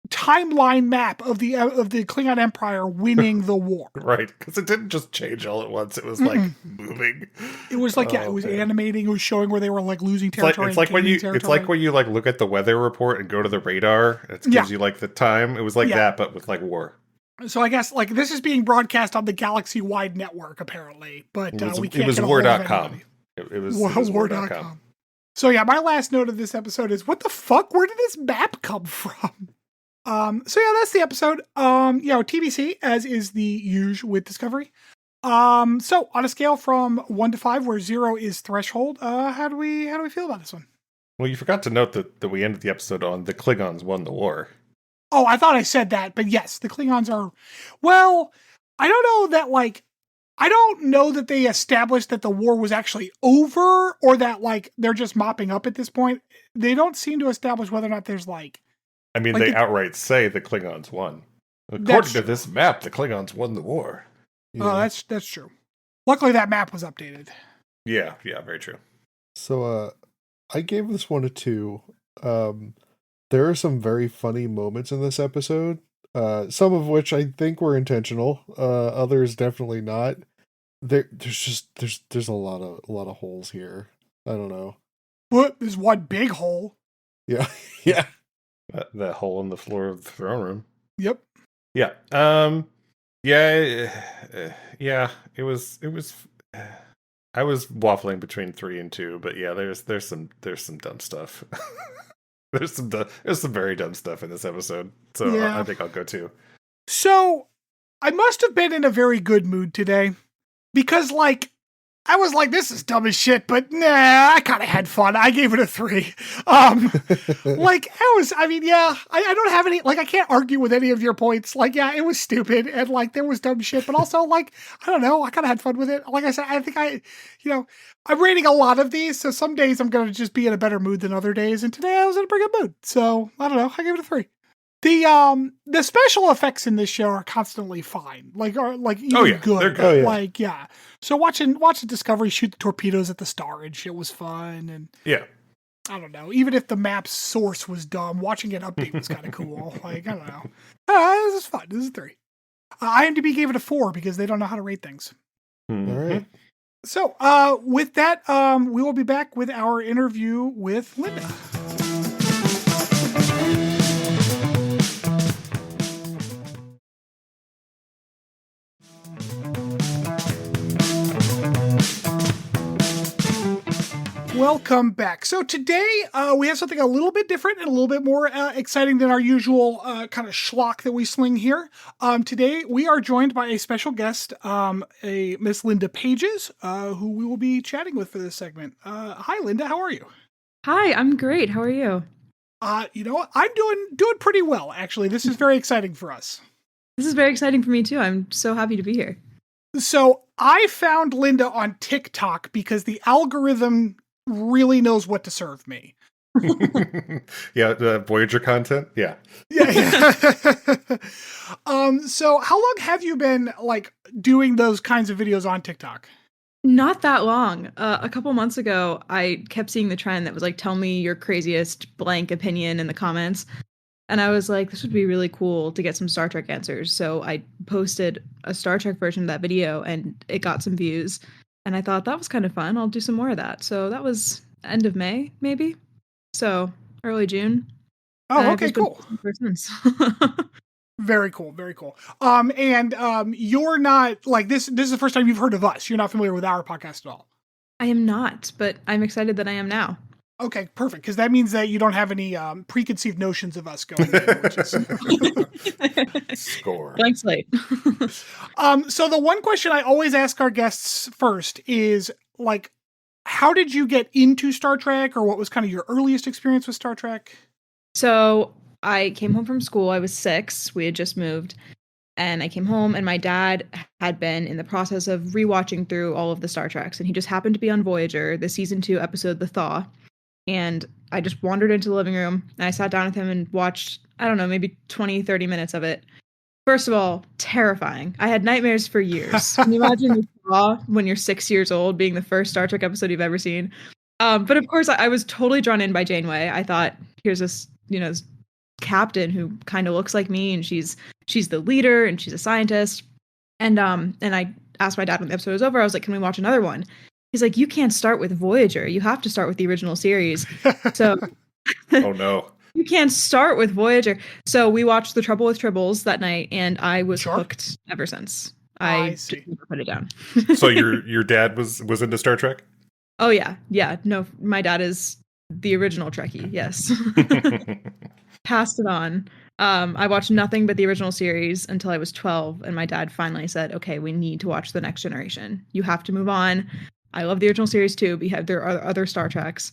timeline map of the Klingon Empire winning the war. Right, because it didn't just change all at once. It was like moving. It was like it was animating. It was showing where they were like losing territory. It's like when you like look at the weather report and go to the radar. It gives you like the time. It was like that, but with like war. So I guess like this is being broadcast on the galaxy-wide network apparently, but we can't. It was get a hold of war.com. anybody. It was war.com. So yeah, my last note of this episode is, what the fuck? Where did this map come from? So yeah, that's the episode. TBC, as is the usual with Discovery. So on a scale from 1 to 5, where 0 is threshold, how do we feel about this one? Well, you forgot to note that we ended the episode on the Klingons won the war. Oh, I thought I said that, but yes, the Klingons are, well, I don't know that they established that the war was actually over, or that like they're just mopping up at this point. They don't seem to establish whether or not there's like, I mean, they outright say the Klingons won. According to this map, the Klingons won the war. Yeah. Oh, that's true. Luckily, that map was updated. Yeah, very true. So, I gave this one a 2. There are some very funny moments in this episode, some of which I think were intentional, others definitely not. There's a lot of holes here. I don't know. What? There's one big hole. Yeah. That hole in the floor of the throne room. Yep. Yeah. It was. I was waffling between 3 and 2, but yeah, there's some dumb stuff. There's some very dumb stuff in this episode, so yeah. I think I'll go 2. So I must have been in a very good mood today, because like I was like, this is dumb as shit, but nah, I kind of had fun. I gave it a 3. I don't have any, like, I can't argue with any of your points. Like, yeah, it was stupid, and like there was dumb shit, but also like, I don't know, I kind of had fun with it. Like I said, I think I'm rating a lot of these, so some days I'm going to just be in a better mood than other days, and today I was in a pretty good mood. So, I don't know, I gave it a 3. The special effects in this show are constantly fine. Like even good. They're good. Like, yeah. So watching Discovery shoot the torpedoes at the star and shit was fun, and yeah. I don't know. Even if the map's source was dumb, watching it update was kind of cool. Like, I don't know. This is fun. This is 3. IMDb gave it a 4 because they don't know how to rate things. Mm-hmm. All right. So, with that, we will be back with our interview with Linda. Welcome back. So today we have something a little bit different and a little bit more exciting than our usual kind of schlock that we sling here. Today we are joined by a special guest, a Miss Linda Paiges, who we will be chatting with for this segment. Hi, Linda. How are you? Hi, I'm great. How are you? You know what? I'm doing pretty well, actually. This is very exciting for us. This is very exciting for me too. I'm so happy to be here. So I found Linda on TikTok because the algorithm really knows what to serve me. Yeah, the Voyager content. Yeah. So how long have you been like doing those kinds of videos on TikTok? Not that long. A couple months ago, I kept seeing the trend that was like, tell me your craziest blank opinion in the comments. And I was like, this would be really cool to get some Star Trek answers. So I posted a Star Trek version of that video and it got some views. And I thought that was kind of fun. I'll do some more of that. So that was end of May, maybe. So early June. Oh, okay, cool. Very cool. Very cool. You're not like this is the first time you've heard of us. You're not familiar with our podcast at all. I am not, but I'm excited that I am now. Okay, perfect. Because that means that you don't have any preconceived notions of us going in, which is score. Blank slate. So the one question I always ask our guests first is like, how did you get into Star Trek, or what was kind of your earliest experience with Star Trek? So I came home from school. I was 6. We had just moved. And I came home, and my dad had been in the process of rewatching through all of the Star Treks, and he just happened to be on Voyager, the season 2 episode, The Thaw. And I just wandered into the living room, and I sat down with him and watched, I don't know, maybe 20, 30 minutes of it. First of all, terrifying. I had nightmares for years. Can you imagine The Thaw when you're 6 years old being the first Star Trek episode you've ever seen? But of course, I was totally drawn in by Janeway. I thought, here's this, this captain who kind of looks like me, and she's the leader, and she's a scientist. And I asked my dad when the episode was over, I was like, can we watch another one? He's like, you can't start with Voyager. You have to start with the original series. So oh no. You can't start with Voyager. So we watched The Trouble with Tribbles that night, and I was Sure. hooked ever since. I just never put it down. So your dad was into Star Trek? Oh yeah. Yeah. No, my dad is the original Trekkie, yes. Passed it on. I watched nothing but the original series until I was 12, and my dad finally said, okay, we need to watch The Next Generation. You have to move on. I love the original series too, but there are other Star Treks.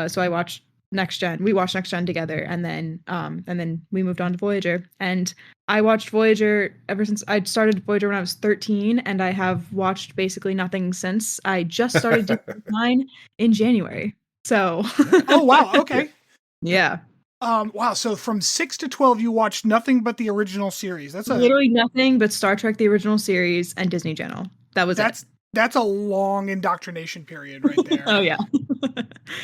So I watched Next Gen. We watched Next Gen together, and then we moved on to Voyager. And I watched Voyager ever since I started Voyager when I was 13, and I have watched basically nothing since. I just started Deep 9 in January. So Oh wow, okay. Yeah. Wow, so from 6 to 12 you watched nothing but the original series. That's literally nothing but Star Trek the original series and Disney Channel. That's a long indoctrination period right there. Oh yeah.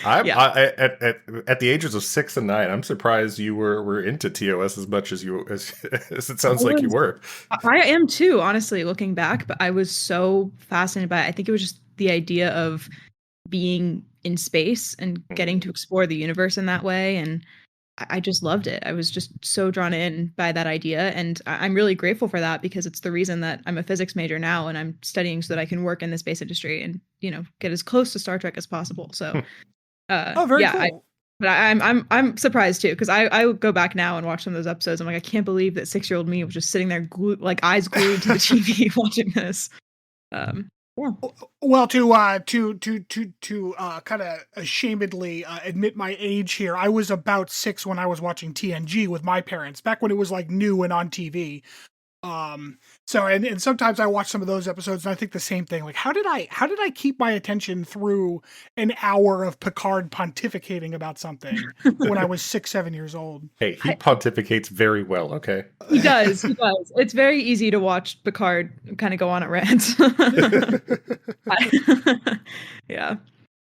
At the ages of 6 and 9, I'm surprised you were into TOS as much as as it sounds like you were. I am too, honestly, looking back, but I was so fascinated by it. I think it was just the idea of being in space and getting to explore the universe in that way, and I just loved it. I was just so drawn in by that idea, and I'm really grateful for that, because it's the reason that I'm a physics major now, and I'm studying so that I can work in the space industry and get as close to Star Trek as possible. So, very cool. But I'm surprised too, because I go back now and watch some of those episodes. I'm like, I can't believe that 6-year-old me was just sitting there eyes glued to the TV watching this. Yeah. Well, to kind of ashamedly admit my age here, I was about 6 when I was watching TNG with my parents, back when it was like new and on TV. So and sometimes I watch some of those episodes and I think the same thing. Like, how did I keep my attention through an hour of Picard pontificating about something when I was 6, 7 years old? Hey, he pontificates very well. Okay. He does. It's very easy to watch Picard kind of go on a rant. Yeah.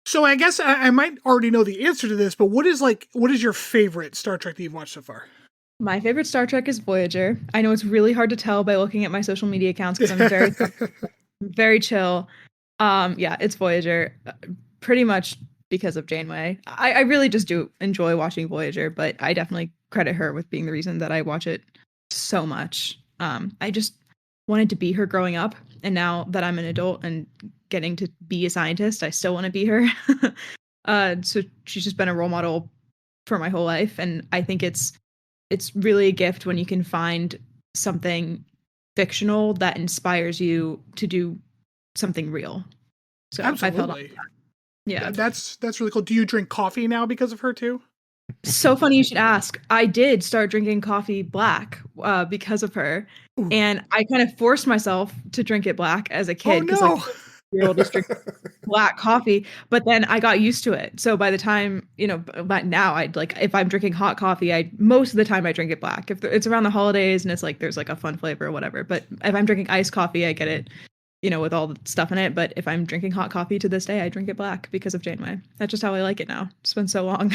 So I guess I might already know the answer to this, but what is your favorite Star Trek that you've watched so far? My favorite Star Trek is Voyager. I know it's really hard to tell by looking at my social media accounts, because I'm very, very chill. Yeah, it's Voyager, pretty much because of Janeway. I really just do enjoy watching Voyager, but I definitely credit her with being the reason that I watch it so much. I just wanted to be her growing up, and now that I'm an adult and getting to be a scientist, I still want to be her. So she's just been a role model for my whole life, and I think it's really a gift when you can find something fictional that inspires you to do something real. So absolutely. I felt like that. Yeah. That's really cool. Do you drink coffee now because of her too? So funny you should ask. I did start drinking coffee black because of her. Ooh. And I kind of forced myself to drink it black as a kid, because you're able to drink black coffee, but then I got used to it. So by the time, but now I'd if I'm drinking hot coffee, most of the time I drink it black. If it's around the holidays and it's there's a fun flavor or whatever, but if I'm drinking iced coffee, I get it, with all the stuff in it. But if I'm drinking hot coffee to this day, I drink it black because of Janeway. That's just how I like it now. It's been so long.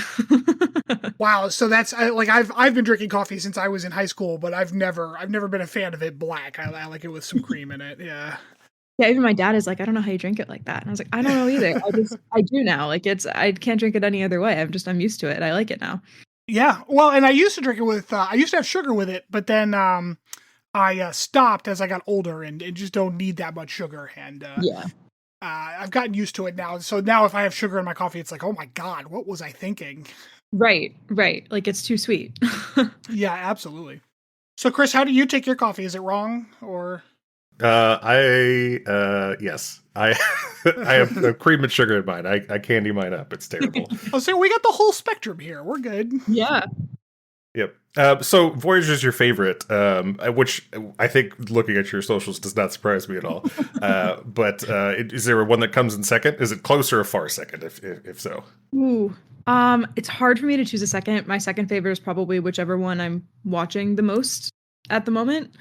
Wow. So that's I've been drinking coffee since I was in high school, but I've never been a fan of it black. I like it with some cream in it. Yeah. Yeah, even my dad is like, I don't know how you drink it like that. And I was like, I don't know either. I do now. I can't drink it any other way. I'm used to it. I like it now. Yeah. Well, and I used to drink it with, I used to have sugar with it, but then I stopped as I got older and just don't need that much sugar. And yeah. I've gotten used to it now. So now if I have sugar in my coffee, it's like, oh my God, what was I thinking? Right. It's too sweet. Yeah, absolutely. So Chris, how do you take your coffee? Is it wrong or? Yes. I have cream and sugar in mine. I candy mine up. It's terrible. Oh, so we got the whole spectrum here. We're good. Yeah. Yep. So Voyager's your favorite, which I think looking at your socials does not surprise me at all. But is there one that comes in second? Is it close or a far second? If so, Ooh. It's hard for me to choose a second. My second favorite is probably whichever one I'm watching the most at the moment.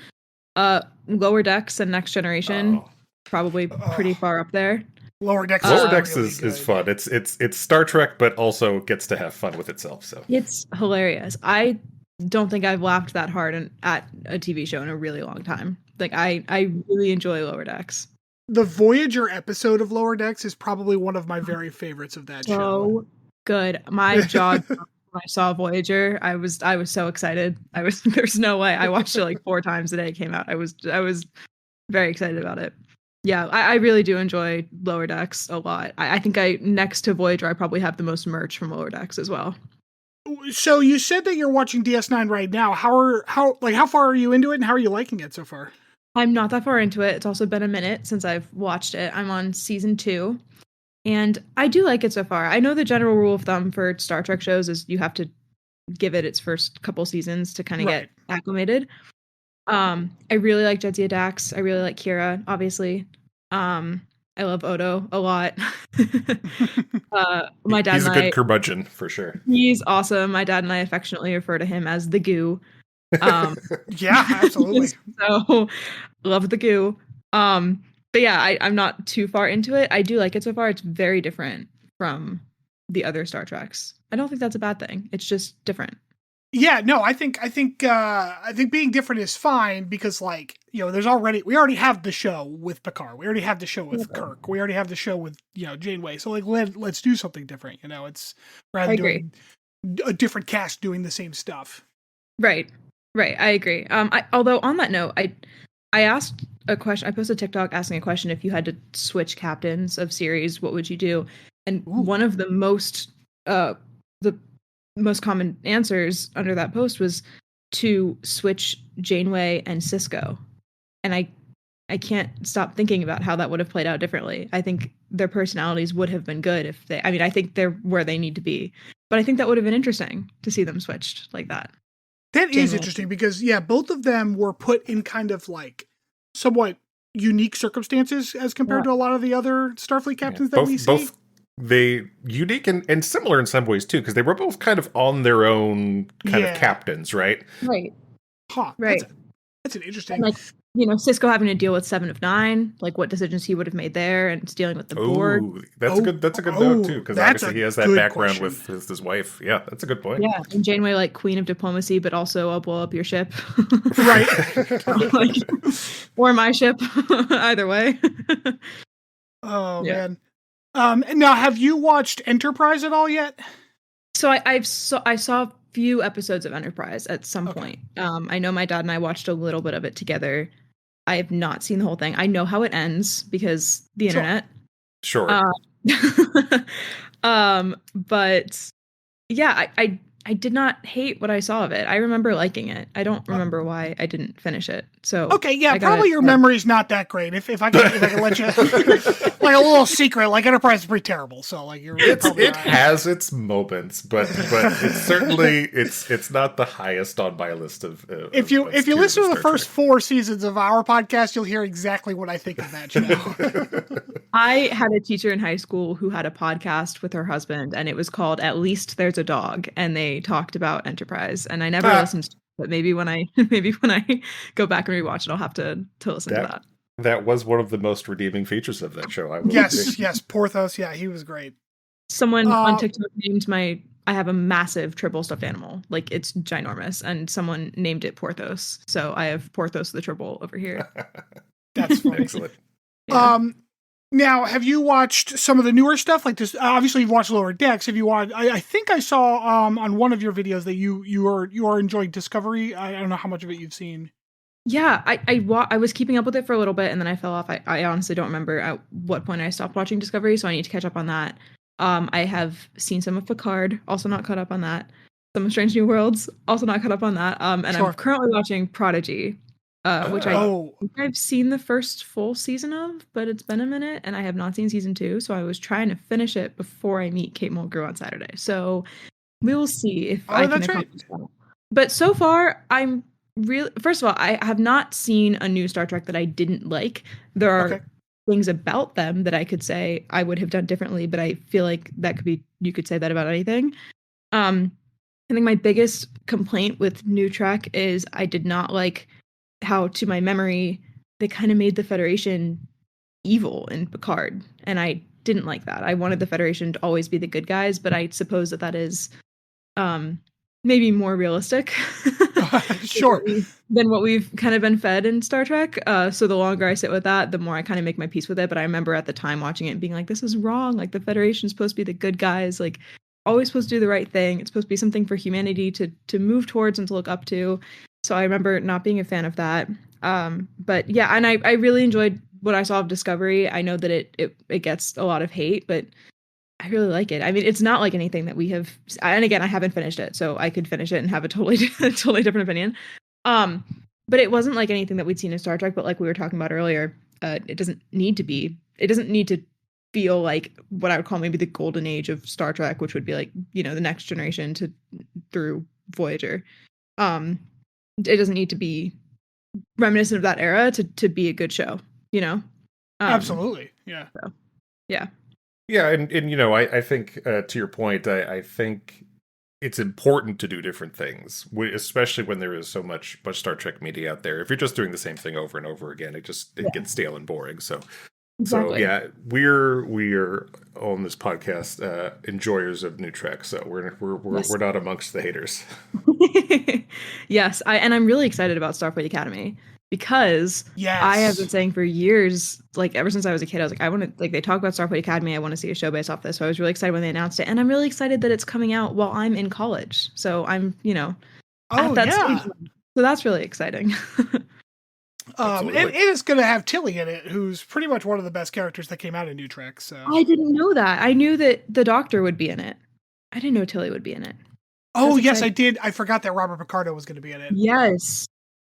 Lower Decks and Next Generation, oh. probably pretty far up there. Lower Decks. Lower Decks really is fun. It's Star Trek, but also gets to have fun with itself. So It's hilarious. I don't think I've laughed that hard at a TV show in a really long time. Like I really enjoy Lower Decks. The Voyager episode of Lower Decks is probably one of my very favorites of that show. So good. My jaw dropped when I saw Voyager. I was so excited. There's no way. I watched it like 4 times the day it came out. I was very excited about it. Yeah, I really do enjoy Lower Decks a lot. I think next to Voyager, I probably have the most merch from Lower Decks as well. So you said that you're watching DS9 right now. How far are you into it, and how are you liking it so far? I'm not that far into it. It's also been a minute since I've watched it. I'm on season 2, and I do like it so far. I know the general rule of thumb for Star Trek shows is you have to give it its first couple seasons to kind of get acclimated. I really like Jadzia Dax. I really like Kira, obviously. I love Odo a lot. My dad he's and a good curmudgeon for sure. He's awesome. My dad and I affectionately refer to him as the goo. Yeah, absolutely. So love the goo. But yeah, I'm not too far into it. I do like it so far. It's very different from the other Star Treks. I don't think that's a bad thing. It's just different. Yeah, no, I think being different is fine because, like, we already have the show with Picard. We already have the show with Kirk. We already have the show with, Janeway. So like, let's do something different. It's rather than doing a different cast doing the same stuff. Right. I agree. Although on that note, I asked a question. I posted a TikTok asking a question: if you had to switch captains of series, what would you do? And one of the most common answers under that post was to switch Janeway and Sisko. And I can't stop thinking about how that would have played out differently. I think their personalities would have been good I think they're where they need to be. But I think that would have been interesting to see them switched like that. That is interesting because, both of them were put in kind of like somewhat unique circumstances as compared to a lot of the other Starfleet captains that we see. Both they unique and similar in some ways too, because they were both kind of on their own kind of captains, right? Right. Huh. Right. That's an interesting. And, like, Sisko having to deal with 7 of 9, like what decisions he would have made there, and dealing with the Borg. That's a good note too, because obviously he has that background with his wife. Yeah, that's a good point. Yeah, and Janeway, like queen of diplomacy, but also I'll blow up your ship. Right. Or my ship. Either way. Oh man. And now, have you watched Enterprise at all yet? So I saw a few episodes of Enterprise at some point. I know my dad and I watched a little bit of it together. I have not seen the whole thing. I know how it ends because the internet. Sure. But yeah, I did not hate what I saw of it. I remember liking it. I don't remember why I didn't finish it. So okay, yeah, probably your memory's not that great. If I can let you, like a little secret, like Enterprise is pretty terrible. So like it has its moments, but it's certainly it's not the highest on my list of. If you listen to the first 4 seasons of our podcast, you'll hear exactly what I think of that show. I had a teacher in high school who had a podcast with her husband, and it was called "At Least There's a Dog," and they talked about Enterprise. And I never listened to it, but maybe when I go back and rewatch it, I'll have to listen to that. That was one of the most redeeming features of that show. Yes, Porthos. Yeah, he was great. Someone on TikTok named I have a massive triple stuffed animal, like it's ginormous, and someone named it Porthos. So I have Porthos the triple over here. That's funny. Excellent. Yeah. Now, have you watched some of the newer stuff? Like this, obviously you've watched Lower Decks. Have you watched? I think I saw on one of your videos that you are enjoying Discovery. I don't know how much of it you've seen. Yeah, I was keeping up with it for a little bit, and then I fell off. I honestly don't remember at what point I stopped watching Discovery, so I need to catch up on that. I have seen some of Picard, also not caught up on that. Some of Strange New Worlds, also not caught up on that. And I'm currently watching Prodigy. Which I've seen the first full season of, but it's been a minute, and I have not seen season 2, so I was trying to finish it before I meet Kate Mulgrew on Saturday. So we will see if I can accomplish that. But so far, I'm really. First of all, I have not seen a new Star Trek that I didn't like. There are Okay. things about them that I could say I would have done differently, but I feel like that could be. You could say that about anything. Um, I think my biggest complaint with new Trek is I did not like how, to my memory, they kind of made the Federation evil in Picard, and I didn't like that. I wanted the Federation to always be the good guys, but I suppose that is um, maybe more realistic Sure. than what we've kind of been fed in Star Trek. So the longer I sit with that, the more I kind of make my peace with it. But I remember at the time watching it and being like, this is wrong. Like, the Federation's supposed to be the good guys, like always supposed to do the right thing. It's supposed to be something for humanity to move towards and to look up to. So I remember not being a fan of that. But yeah, and I really enjoyed what I saw of Discovery. I know that it gets a lot of hate, but I really like it. I mean, it's not like anything that we have. And again, I haven't finished it, so I could finish it and have a totally different opinion. But it wasn't like anything that we'd seen in Star Trek. But like we were talking about earlier, it doesn't need to be. It doesn't need to feel like what I would call maybe the golden age of Star Trek, which would be like, you know, the next generation to through Voyager. It doesn't need to be reminiscent of that era to be a good show, you know. Absolutely. Yeah. So, yeah. Yeah, and you know, I think to your point, I think it's important to do different things, especially when there is so much Star Trek media out there. If you're just doing the same thing over and over again, it gets stale and boring. So Exactly. So yeah, we're on this podcast enjoyers of new Trek. So we're not amongst the haters. Yes, I'm really excited about Starfleet Academy because Yes. I have been saying for years, like ever since I was a kid, I was like, I want to, like, they talk about Starfleet Academy, I want to see a show based off this. So I was really excited when they announced it, and I'm really excited that it's coming out while I'm in college. So I'm, you know, at that stage. So that's really exciting. And it is going to have Tilly in it, who's pretty much one of the best characters that came out in New Trek. So I didn't know that. I knew that the Doctor would be in it. I didn't know Tilly would be in it. Oh, yes, I did. I forgot that Robert Picardo was going to be in it. Yes.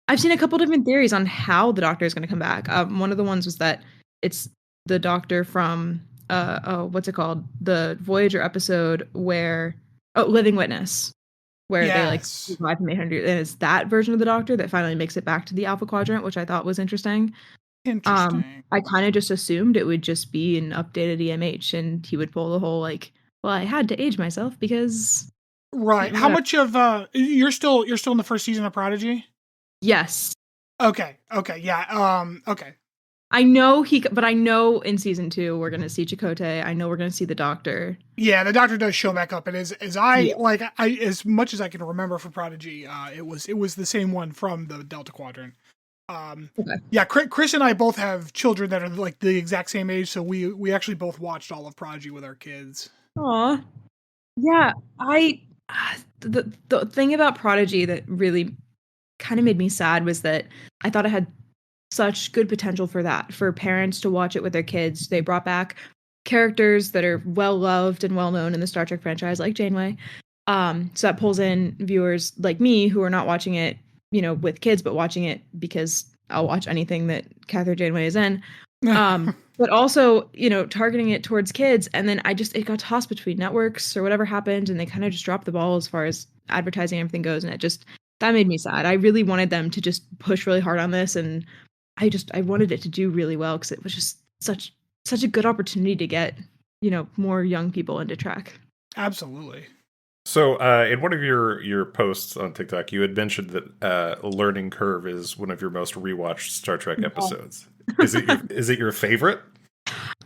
I've seen a couple different theories on how the Doctor is going to come back. One of the ones was that it's the Doctor from, what's it called? The Voyager episode where, Living Witness, where they like survive from 800, and it's that version of the Doctor that finally makes it back to the Alpha Quadrant, which I thought was interesting. I kind of just assumed it would just be an updated EMH, and he would pull the whole like, well, I had to age myself because. Right. How much of you're still in the first season of Prodigy? Yes. Okay. Yeah. Okay. I know but I know in season 2 we're gonna see Chakotay. I know we're gonna see the Doctor. Yeah, the Doctor does show back up, and as much as I can remember from Prodigy, it was the same one from the Delta Quadrant. Okay. Yeah, Chris and I both have children that are like the exact same age, so we actually both watched all of Prodigy with our kids. Aw. Yeah, the thing about Prodigy that really kind of made me sad was that I thought it had such good potential for parents to watch it with their kids. They brought back characters that are well loved and well known in the Star Trek franchise, like Janeway. So that pulls in viewers like me who are not watching it, you know, with kids, but watching it because I'll watch anything that Catherine Janeway is in. But also, you know, targeting it towards kids. And then it got tossed between networks or whatever happened. And they kind of just dropped the ball as far as advertising and everything goes. And that made me sad. I really wanted them to just push really hard on this. And I wanted it to do really well because it was just such a good opportunity to get, you know, more young people into Trek. Absolutely. So, in one of your posts on TikTok, you had mentioned that Learning Curve is one of your most rewatched Star Trek episodes. Is it your favorite?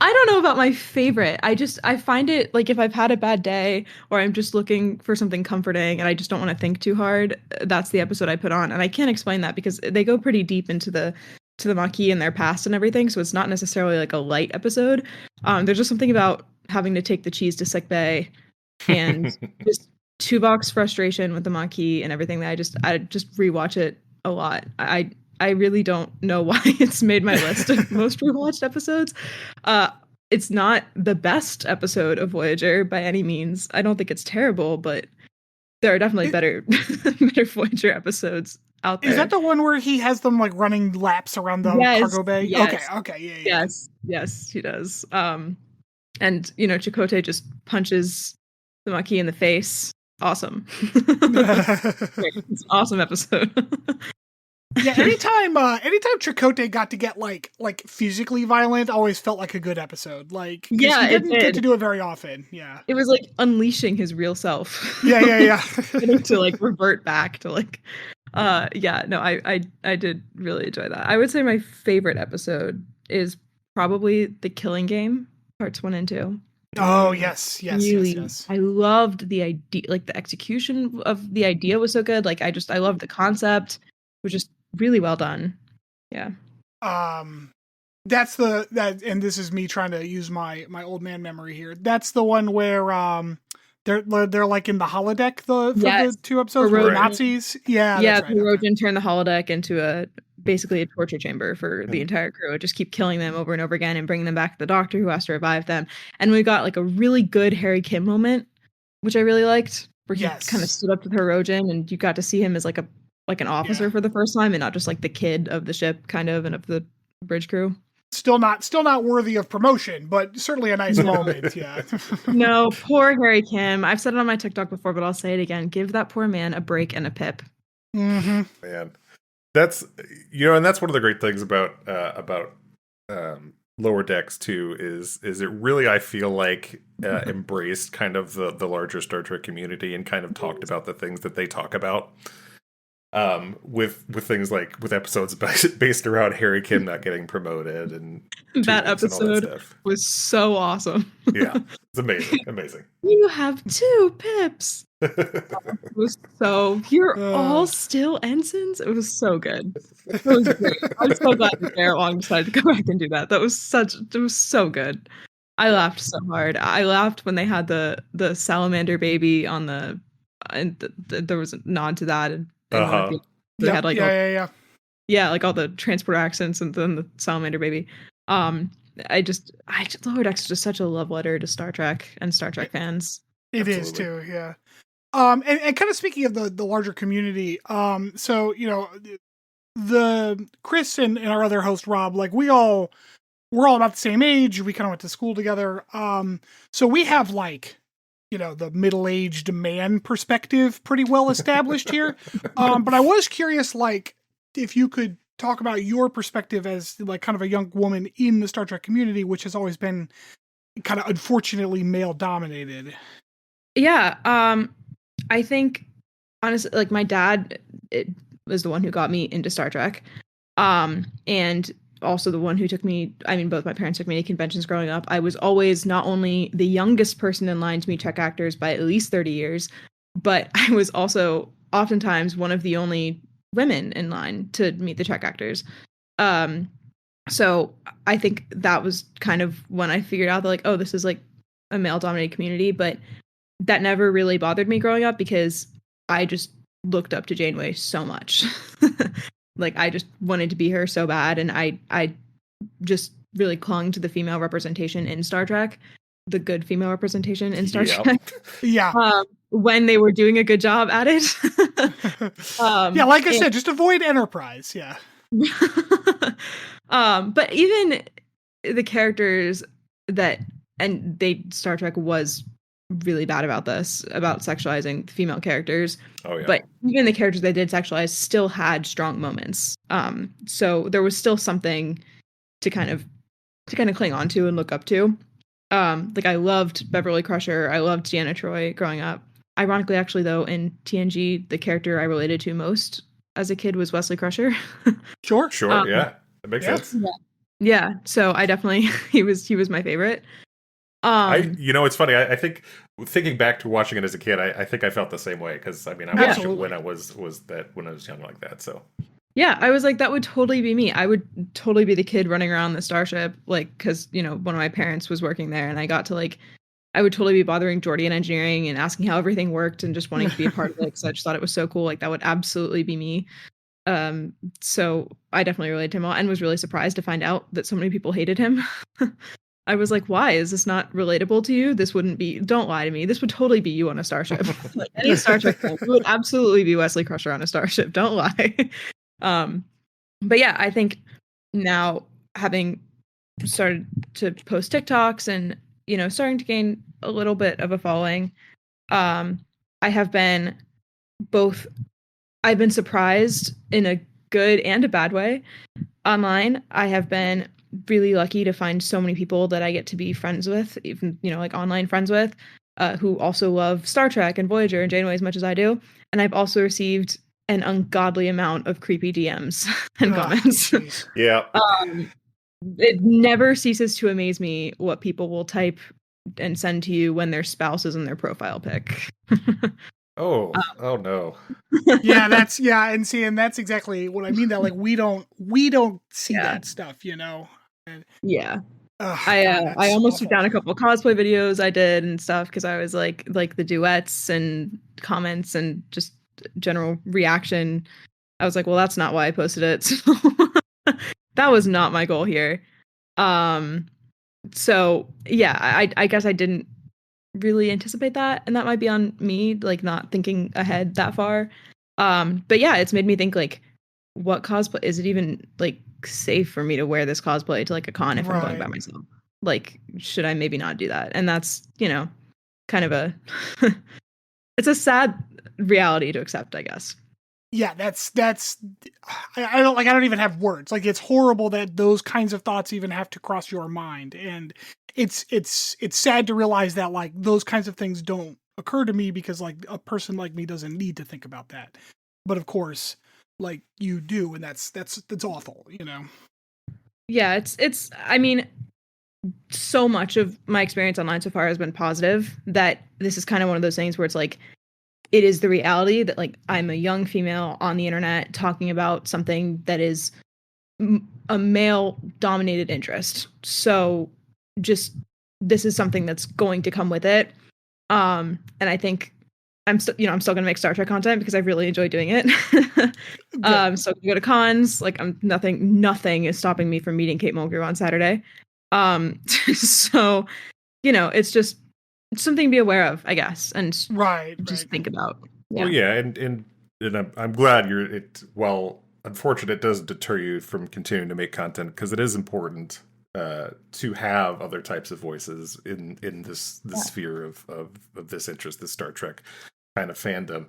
I don't know about my favorite. I find it like if I've had a bad day or I'm just looking for something comforting and I just don't want to think too hard, that's the episode I put on. And I can't explain that because they go pretty deep into the Maquis and their past and everything. So it's not necessarily like a light episode. There's just something about having to take the cheese to sick bay and just Tuvok's frustration with the Maquis and everything that I just rewatch it a lot. I really don't know why it's made my list of most rewatched episodes. It's not the best episode of Voyager by any means. I don't think it's terrible, but there are definitely better Voyager episodes out there. Is that the one where he has them like running laps around the cargo bay? Yes. Okay, yeah. Yes, he does. And you know, Chakotay just punches the Maquis in the face awesome. It's an awesome episode. Yeah, anytime Chakotay got to get like physically violent, always felt like a good episode. Like, 'cause Yeah, he didn't it get did. to do it very often. Yeah. It was like unleashing his real self. Yeah. Getting to like revert back to like yeah, no, I did really enjoy that. I would say my favorite episode is probably The Killing Game, parts 1 and 2. Oh, yes. Really, I loved the idea, like the execution of the idea was so good. Like I loved the concept. It was just really well done. Yeah. That's that, and this is me trying to use my old man memory here. That's the one where they're like in the holodeck for the 2 episodes with the Nazis. Yeah, yeah. That's right. The Rojan turned the holodeck into basically a torture chamber for the entire crew. It just keep killing them over and over again and bringing them back to the doctor who has to revive them. And we got like a really good Harry Kim moment, which I really liked, where he kind of stood up to the Rojan and you got to see him as like an officer for the first time and not just like the kid of the ship kind of and of the bridge crew. Still not worthy of promotion, but certainly a nice moment. Yeah. No, poor Harry Kim. I've said it on my TikTok before, but I'll say it again. Give that poor man a break and a pip. Mm-hmm. Man, that's and that's one of the great things about Lower Decks too. Is it really? I feel like embraced kind of the larger Star Trek community and kind of talked about the things that they talk about. With things like with episodes based around Harry Kim not getting promoted and that episode and was so awesome. Yeah, it's amazing. You have 2 pips. It was so you're all still ensigns. It was so good. It was great. I'm so glad that Sarah Wong decided to go back and do that. It was so good. I laughed so hard. I laughed when they had the salamander baby on there was a nod to that and they had like like all the transport accents and then the salamander baby. Lower Decks is just such a love letter to Star Trek and Star Trek fans. It Absolutely. is too, yeah. And kind of speaking of the larger community, so the Chris and our other host Rob, like we're all about the same age. We kind of went to school together. So we have like the middle-aged man perspective pretty well established here. But I was curious, like, if you could talk about your perspective as like kind of a young woman in the Star Trek community, which has always been kind of unfortunately male dominated. Yeah. I think honestly, like my dad was the one who got me into Star Trek. And also the one who took me, both my parents took me to conventions growing up. I was always not only the youngest person in line to meet Trek actors by at least 30 years, but I was also oftentimes one of the only women in line to meet the Trek actors. So I think that was kind of when I figured out that like, oh, this is like a male dominated community, but that never really bothered me growing up because I just looked up to Janeway so much. Like I just wanted to be her so bad. And I just really clung to the female representation in Star Trek, the good female representation in Star Trek. Yeah. When they were doing a good job at it. Yeah. Like I said, just avoid Enterprise. Yeah. But even the characters Star Trek was really bad about this, about sexualizing female characters. Oh yeah. But even the characters they did sexualize still had strong moments. So there was still something to kind of cling on to and look up to. Like I loved Beverly Crusher. I loved Deanna Troi growing up. Ironically, actually, though, in TNG, the character I related to most as a kid was Wesley Crusher. Sure. Yeah, that makes sense. Yeah. So I definitely he was my favorite. It's funny. I think thinking back to watching it as a kid, I think I felt the same way because I watched it when I was young like that. So yeah, I was like, that would totally be me. I would totally be the kid running around the starship, like because one of my parents was working there, and I got to like, I would totally be bothering Geordi in engineering and asking how everything worked and just wanting to be a part of it because I just thought it was so cool. Like that would absolutely be me. So I definitely related to him and was really surprised to find out that so many people hated him. I was like, why? Is this not relatable to you? This wouldn't be, don't lie to me. This would totally be you on a starship. Like any Star Trek film, it would absolutely be Wesley Crusher on a starship. Don't lie. But yeah, I think now having started to post TikToks and, starting to gain a little bit of a following, I have been both, I've been surprised in a good and a bad way online. I have been really lucky to find so many people that I get to be friends with, even, like online friends with, who also love Star Trek and Voyager and Janeway as much as I do. And I've also received an ungodly amount of creepy DMs and comments. Yeah. It never ceases to amaze me what people will type and send to you when their spouse is in their profile pic. Oh no. Yeah, and that's exactly what I mean. That like we don't see that stuff, And, yeah. God, I almost awful. took down a couple of cosplay videos I did and stuff because I was like the duets and comments and just general reaction. I was like, well, that's not why I posted it. So that was not my goal here. So yeah, I guess I didn't really anticipate that, and that might be on me, like not thinking ahead that far. But yeah, it's made me think like, what cosplay is it even like safe for me to wear this cosplay to like a con if I'm going by myself? Like, should I maybe not do that? And that's, kind of a it's a sad reality to accept, I guess. Yeah, that's I don't even have words. Like, it's horrible that those kinds of thoughts even have to cross your mind, and it's sad to realize that like those kinds of things don't occur to me because like a person like me doesn't need to think about that. But of course, like you do, and that's awful, Yeah, it's I mean, so much of my experience online so far has been positive, that this is kind of one of those things where it's like, it is the reality that like I'm a young female on the internet talking about something that is a male dominated interest. So just, this is something that's going to come with it. And I think I'm still going to make Star Trek content because I really enjoy doing it. So go to cons, like nothing is stopping me from meeting Kate Mulgrew on Saturday. So, it's something to be aware of, I guess, and just think about. Yeah. Well, yeah, and I'm glad while unfortunate, it doesn't deter you from continuing to make content, because it is important to have other types of voices in this sphere of this interest, this Star Trek kind of fandom.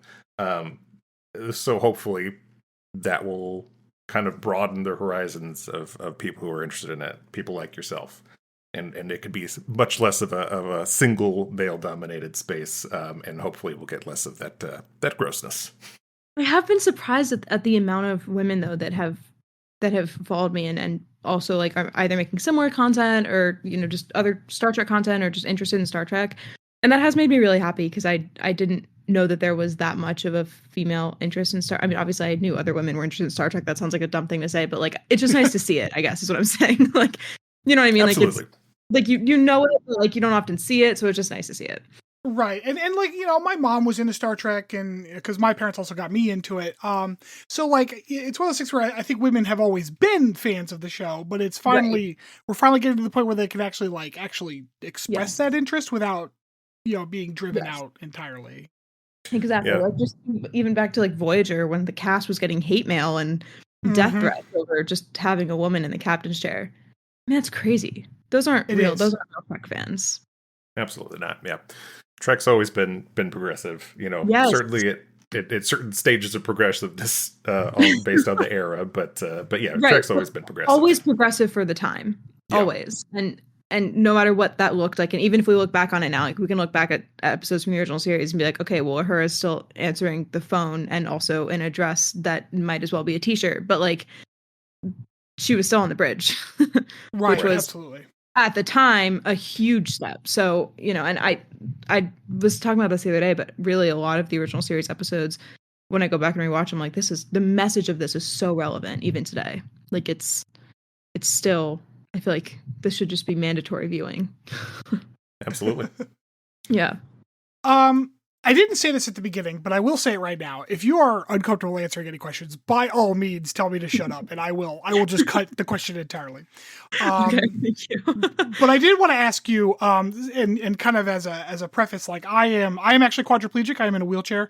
So hopefully that will kind of broaden the horizons of people who are interested in it, people like yourself. And it could be much less of a single male-dominated space, and hopefully we'll get less of that grossness. I have been surprised at the amount of women though that have followed me and also like are either making similar content or just other Star Trek content or just interested in Star Trek, and that has made me really happy because I didn't know that there was that much of a female interest in Star. I mean, obviously I knew other women were interested in Star Trek. That sounds like a dumb thing to say, but like it's just nice to see it, I guess is what I'm saying. Like, you know what I mean? Absolutely. Like, it's like you know it, but like you don't often see it, so it's just nice to see it. Right. And like, my mom was into Star Trek, and because my parents also got me into it. So like it's one of those things where I think women have always been fans of the show, but it's finally we're finally getting to the point where they can actually express that interest without, being driven out entirely. Exactly. Like just even back to like Voyager, when the cast was getting hate mail and death threats over just having a woman in the captain's chair. Man, that's crazy. Those aren't real. Those aren't real Trek fans. Absolutely not. Yeah, Trek's always been progressive. Certainly at certain stages of progressiveness, based on the era. But yeah, Trek's always been progressive. Always progressive for the time. Yeah. Always. And no matter what that looked like, and even if we look back on it now, like we can look back at episodes from the original series and be like, okay, well, Uhura is still answering the phone and also in a dress that might as well be a t-shirt, but like she was still on the bridge, which was absolutely at the time a huge step. So, and I was talking about this the other day, but really a lot of the original series episodes, when I go back and rewatch them, like the message of this is so relevant even today. Like it's still, I feel like this should just be mandatory viewing. Absolutely. Yeah. I didn't say this at the beginning, but I will say it right now. If you are uncomfortable answering any questions, by all means, tell me to shut up, and I will just cut the question entirely. Okay, thank you. But I did want to ask you, and kind of as a preface, like I am actually quadriplegic. I am in a wheelchair.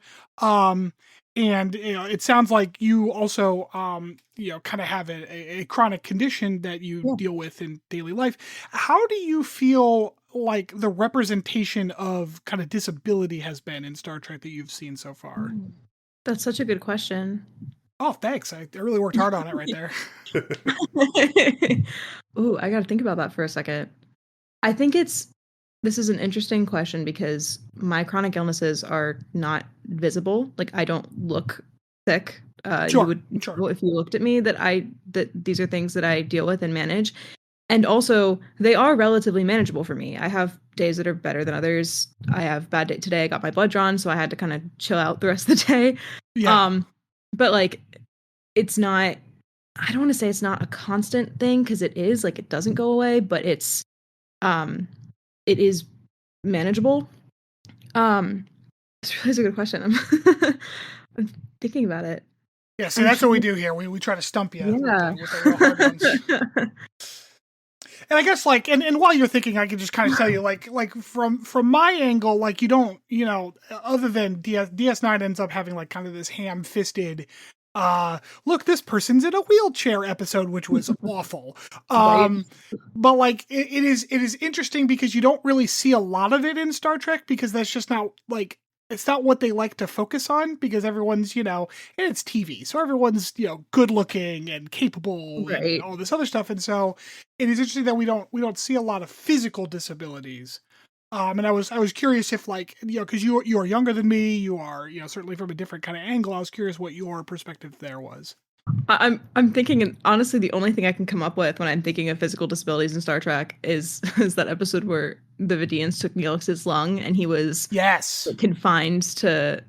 And it sounds like you also kind of have a chronic condition that you deal with in daily life. How do you feel like the representation of kind of disability has been in Star Trek that you've seen so far? That's such a good question. Oh, thanks. I really worked hard on it right there. Ooh, I got to think about that for a second. I think this is an interesting question because my chronic illnesses are not visible. Like I don't look sick. Sure, You would know if you looked at me that these are things that I deal with and manage. And also, they are relatively manageable for me. I have days that are better than others. I have bad day today. I got my blood drawn, so I had to kind of chill out the rest of the day. Yeah. But like, it's not. I don't want to say it's not a constant thing because it is. Like, it doesn't go away, but it is manageable. It's really a good question. I'm thinking about it. Yeah, so that's what we do here. We try to stump you with the real hard ones. And I guess like, and while you're thinking, I can just kind of tell you, like from my angle, like you don't, other than DS9 ends up having like kind of this ham-fisted, look, this person's in a wheelchair episode, which was awful. Right. But like it is interesting because you don't really see a lot of it in Star Trek because that's just not like. It's not what they like to focus on because everyone's, and it's TV. So everyone's, good looking and capable and all this other stuff. And so it is interesting that we don't see a lot of physical disabilities. And I was curious if like, because you are younger than me, you are, certainly from a different kind of angle. I was curious what your perspective there was. I'm thinking, and honestly, the only thing I can come up with when I'm thinking of physical disabilities in Star Trek is that episode where the Vidians took Neelix's lung and he was confined to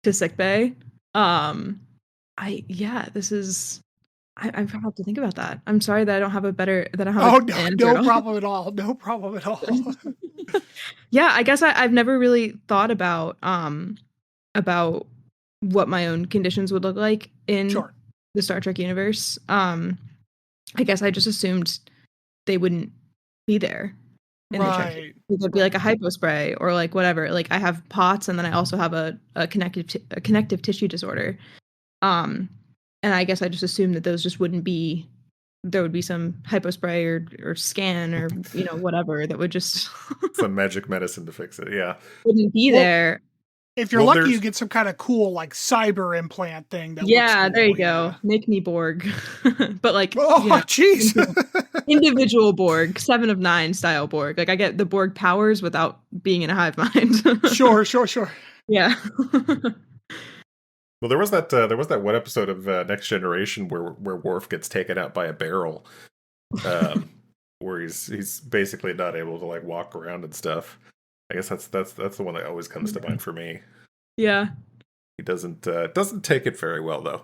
to sickbay. I have to think about that. I'm sorry that I don't have a better answer. No problem at all. No problem at all. Yeah, I guess I've never really thought about what my own conditions would look like in the Star Trek universe. I guess I just assumed they wouldn't be there in the Trek. There'd be like a hypospray or like whatever. Like I have POTS and then I also have a connective tissue disorder. And I guess I just assumed that those just wouldn't be. There would be some hypospray or scan or whatever that would just some magic medicine to fix it. Yeah, wouldn't be there. If you're lucky, you get some kind of cool like cyber implant thing. That cool. There you go. Make me Borg, but like jeez, individual Borg, 7 of 9 style Borg. Like I get the Borg powers without being in a hive mind. Sure. Yeah. Well, there was that one episode of Next Generation where Worf gets taken out by a barrel, where he's basically not able to like walk around and stuff. I guess that's the one that always comes to mind for me. Yeah. He doesn't take it very well though.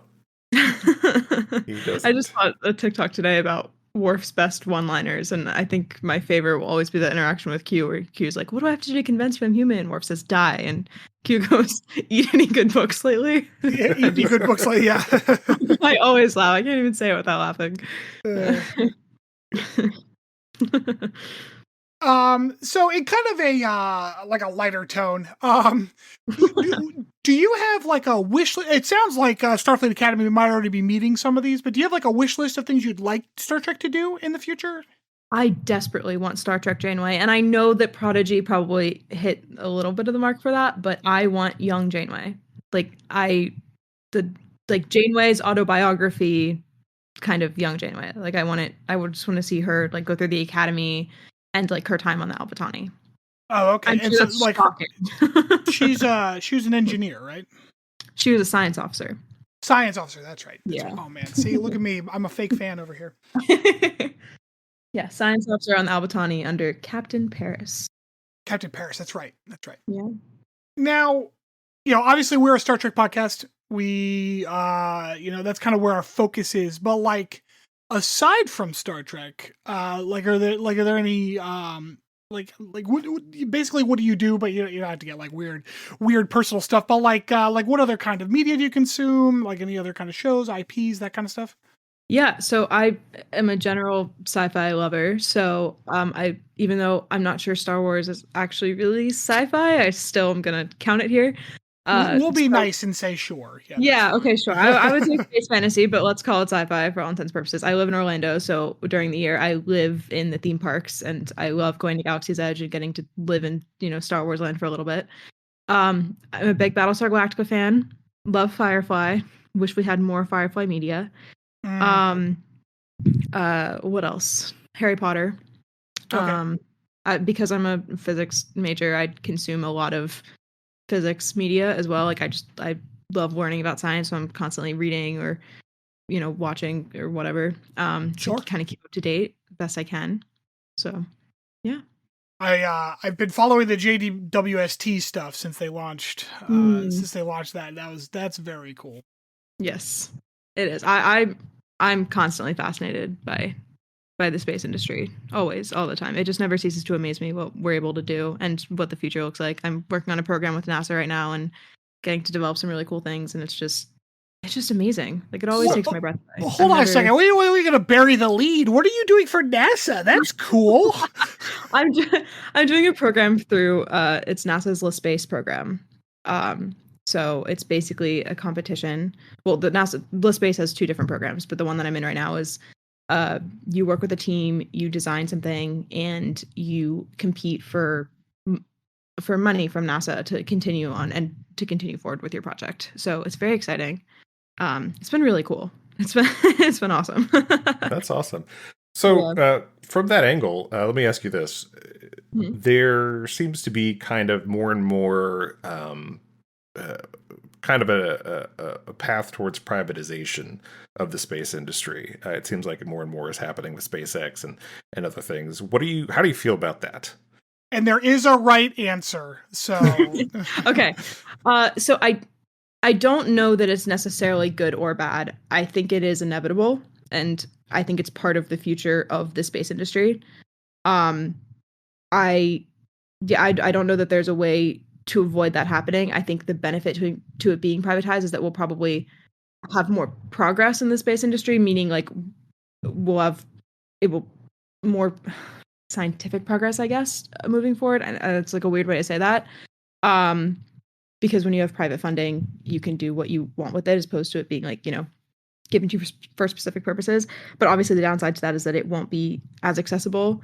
He doesn't. I just saw a TikTok today about Worf's best one-liners, and I think my favorite will always be the interaction with Q, where Q's like, "What do I have to do to convince you I'm human?" Worf says, "Die," and Q goes, "Eat any good books lately?" Yeah, eat any good books lately. Yeah. I always laugh. I can't even say it without laughing. So in kind of a like a lighter tone, do you have like a wish list? It sounds like Starfleet Academy might already be meeting some of these, but do you have like a wish list of things you'd like Star Trek to do in the future? I desperately want Star Trek Janeway, and I know that Prodigy probably hit a little bit of the mark for that, but I want young Janeway. Janeway's autobiography, kind of young Janeway. Like I would just want to see her like go through the academy and like her time on the Albatani. Oh, okay. And so like she was an engineer, right? She was a science officer. Science officer, that's right. Yeah. Right. Oh man, see, look at me. I'm a fake fan over here. Yeah, science officer on the Albatani under Captain Paris. Captain Paris, that's right. Yeah. Now, obviously we're a Star Trek podcast. We that's kind of where our focus is, but like aside from Star Trek, are there any what do you do? But you don't have to get like weird personal stuff. But like what other kind of media do you consume? Like any other kind of shows, IPs, that kind of stuff? Yeah, so I am a general sci-fi lover. So even though I'm not sure Star Wars is actually really sci-fi, I still am gonna count it here. We'll be So- nice and say sure. Yeah, that's okay, fine. sure. I would say space fantasy, but let's call it sci-fi for all intents and purposes. I live in Orlando, so during the year I live in the theme parks, and I love going to Galaxy's Edge and getting to live in, Star Wars land for a little bit. I'm a big Battlestar Galactica fan. Love Firefly. Wish we had more Firefly media. Mm, What else? Harry Potter. okay. Because I'm a physics major, I consume a lot of physics media as well. Like I love learning about science, so I'm constantly reading or watching or whatever Sure. to kind of keep up to date best I can. So yeah. I've been following the JDWST stuff since they launched that. That's very cool. Yes, it is. I'm constantly fascinated by the space industry, always, all the time. It just never ceases to amaze me what we're able to do and what the future looks like. I'm working on a program with NASA right now and getting to develop some really cool things, and it's just amazing. Like, it always takes my breath away. Well, hold on a second. Wait, we're going to bury the lead. What are you doing for NASA? That's cool. I'm doing a program through it's NASA's LIST Space program. So it's basically a competition. Well, the NASA LIST Space has two different programs, but the one that I'm in right now is you work with a team, you design something, and you compete for money from NASA to continue on and to continue forward with your project. So it's very exciting. It's been really cool. It's been awesome. That's awesome. So from that angle, let me ask you this. Mhm. There seems to be kind of more and more kind of a path towards privatization of the space industry. It seems like more and more is happening with SpaceX and other things. How do you feel about that? And there is a right answer. So Okay. So I don't know that it's necessarily good or bad. I think it is inevitable, and I think it's part of the future of the space industry. I don't know that there's a way to avoid that happening. I think the benefit to it being privatized is that we'll probably have more progress in the space industry, meaning like it will more scientific progress, I guess, moving forward. And it's like a weird way to say that. Because when you have private funding, you can do what you want with it, as opposed to it being like, given to you for specific purposes. But obviously the downside to that is that it won't be as accessible.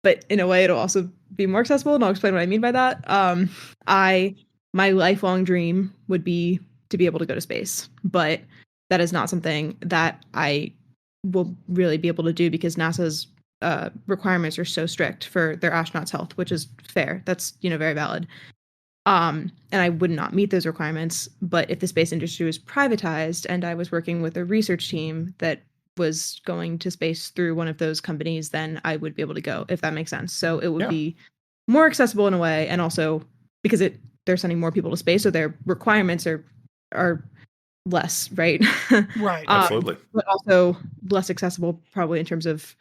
But in a way, it'll also be more accessible, and I'll explain what I mean by that. My lifelong dream would be to be able to go to space, but that is not something that I will really be able to do because NASA's requirements are so strict for their astronauts' health, which is fair. That's very valid. And I would not meet those requirements. But if the space industry was privatized and I was working with a research team that was going to space through one of those companies, then I would be able to go, if that makes sense. So it would be more accessible in a way, and also because they're sending more people to space, so their requirements are less, right? right. Absolutely. But also less accessible, probably in terms of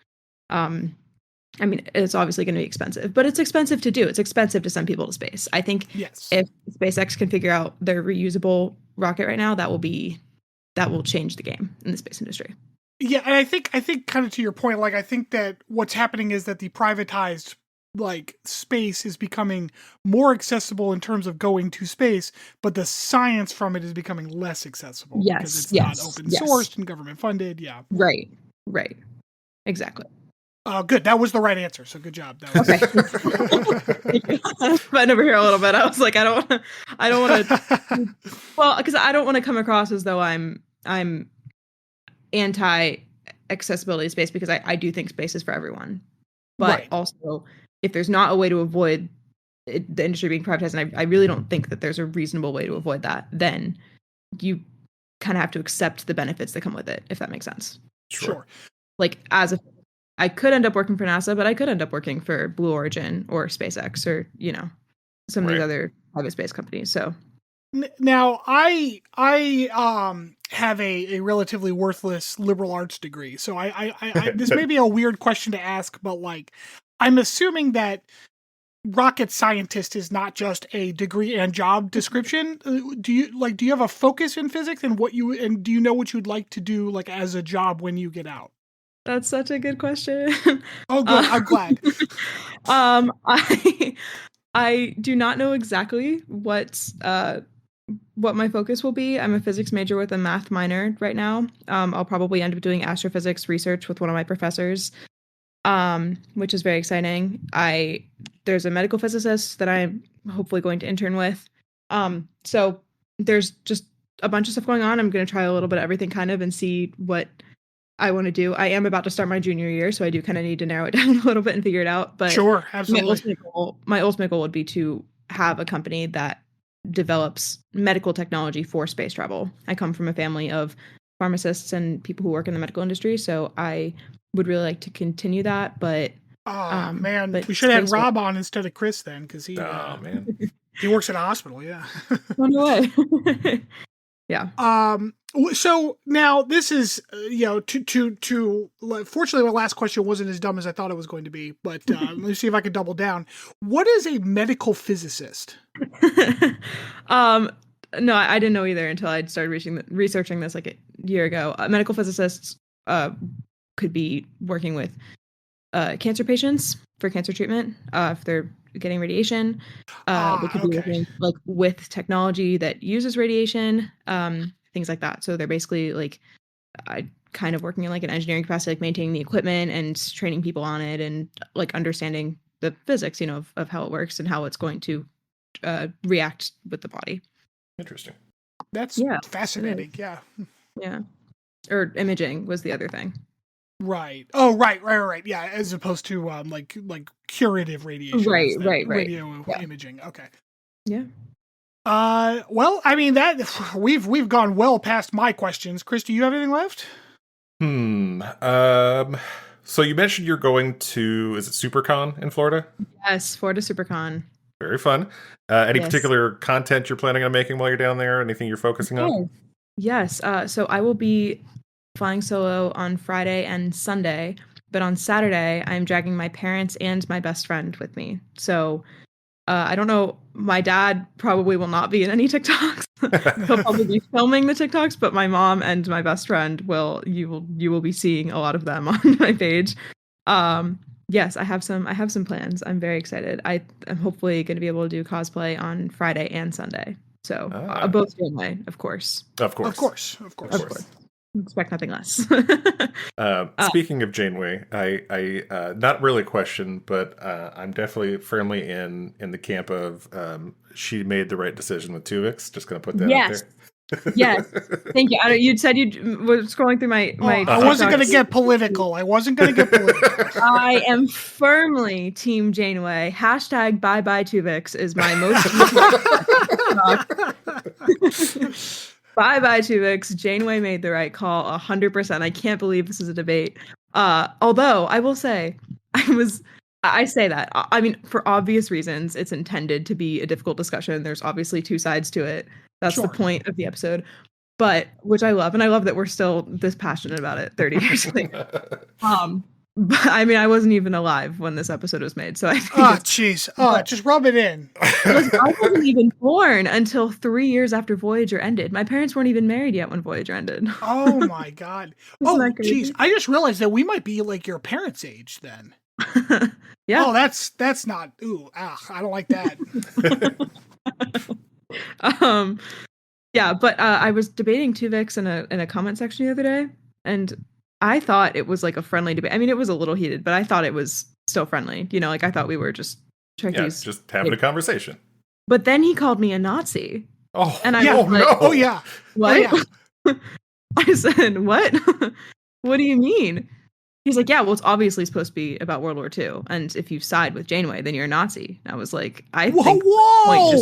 I mean, it's obviously going to be expensive, but it's expensive to do. It's expensive to send people to space. I think if SpaceX can figure out their reusable rocket right now, that will change the game in the space industry. Yeah, and I think kind of to your point, like I think that what's happening is that the privatized space is becoming more accessible in terms of going to space, but the science from it is becoming less accessible because it's not open sourced and government funded. Yeah. Right. Exactly. Good. That was the right answer. So good job. That was but over here a little bit. I was like, I don't want to. Well, because I don't want to come across as though I'm anti accessibility to space, because I do think space is for everyone. But also, if there's not a way to avoid the industry being privatized, and I really don't think that there's a reasonable way to avoid that, then you kind of have to accept the benefits that come with it, if that makes sense. Sure. Like I could end up working for NASA, but I could end up working for Blue Origin or SpaceX or, some of these other private space companies. So now I have a relatively worthless liberal arts degree. So I this may be a weird question to ask, but like I'm assuming that rocket scientist is not just a degree and job description. Do you have a focus in physics and do you know what you'd like to do like as a job when you get out? That's such a good question. Oh, good. I'm glad. I do not know exactly what what my focus will be. I'm a physics major with a math minor right now. I'll probably end up doing astrophysics research with one of my professors, which is very exciting. There's a medical physicist that I'm hopefully going to intern with. So there's just a bunch of stuff going on. I'm going to try a little bit of everything kind of and see what I want to do. I am about to start my junior year, so I do kind of need to narrow it down a little bit and figure it out. But Sure, absolutely. my ultimate goal would be to have a company that develops medical technology for space travel. I come from a family of pharmacists and people who work in the medical industry, so I would really like to continue that. But man, but we should have had space Rob on instead of Chris then, because he man. he works at a hospital. Yeah. on the way. Yeah. So now this is, fortunately my last question wasn't as dumb as I thought it was going to be, but let me see if I can double down. What is a medical physicist? No, I didn't know either until I started researching this like a year ago. Medical physicists could be working with cancer patients for cancer treatment if they're getting radiation. They could be working like with technology that uses radiation, things like that. So they're basically like kind of working in like an engineering capacity, like maintaining the equipment and training people on it and like understanding the physics, of how it works and how it's going to react with the body. Interesting. That's fascinating. Yeah. Yeah. Or imaging was the other thing. Right. Oh, right. Yeah, as opposed to like curative radiation. Right. Radio imaging. Okay. Yeah. Well, I mean that we've gone well past my questions. Chris, do you have anything left? So you mentioned you're going to, is it SuperCon in Florida? Yes, Florida SuperCon. Very fun. Any particular content you're planning on making while you're down there? Anything you're focusing on? Yes. So I will be flying solo on Friday and Sunday, but on Saturday I'm dragging my parents and my best friend with me. So I don't know. My dad probably will not be in any TikToks. He'll probably be filming the TikToks, but my mom and my best friend will. You will be seeing a lot of them on my page. Yes, I have some plans. I'm very excited. I'm hopefully going to be able to do cosplay on Friday and Sunday. So both Janeway, of course. Of course. Expect nothing less. Speaking of Janeway, I not really a question, but I'm definitely firmly in the camp of she made the right decision with Tuvix. Just gonna put that out there. Yes, thank you. You'd said you were scrolling through my. I wasn't going to get political. I am firmly Team Janeway. # bye bye Tuvix is my most. Bye bye Tuvix. Janeway made the right call 100%. I can't believe this is a debate. Although I will say, I say that. I mean, for obvious reasons, it's intended to be a difficult discussion. There's obviously two sides to it. That's the point of the episode. But which I love, and I love that we're still this passionate about it 30 years later. But I mean, I wasn't even alive when this episode was made, so I think jeez. Just rub it in. I wasn't even born until 3 years after Voyager ended. My parents weren't even married yet when Voyager ended. Oh my god. Jeez. I just realized that we might be like your parents' age then. Yeah. Oh, that's not. I don't like that. Yeah, but I was debating Tuvix in a comment section the other day, and I thought it was like a friendly debate. I mean, it was a little heated, but I thought it was still friendly. Like I thought we were just Trekkies, just having a conversation. But then he called me a Nazi. Oh, and I was like, no! Oh yeah, what? Oh, yeah. I said, what? What do you mean? He's like, yeah, well, it's obviously supposed to be about World War II, and if you side with Janeway, then you're a Nazi. And I was like, I think I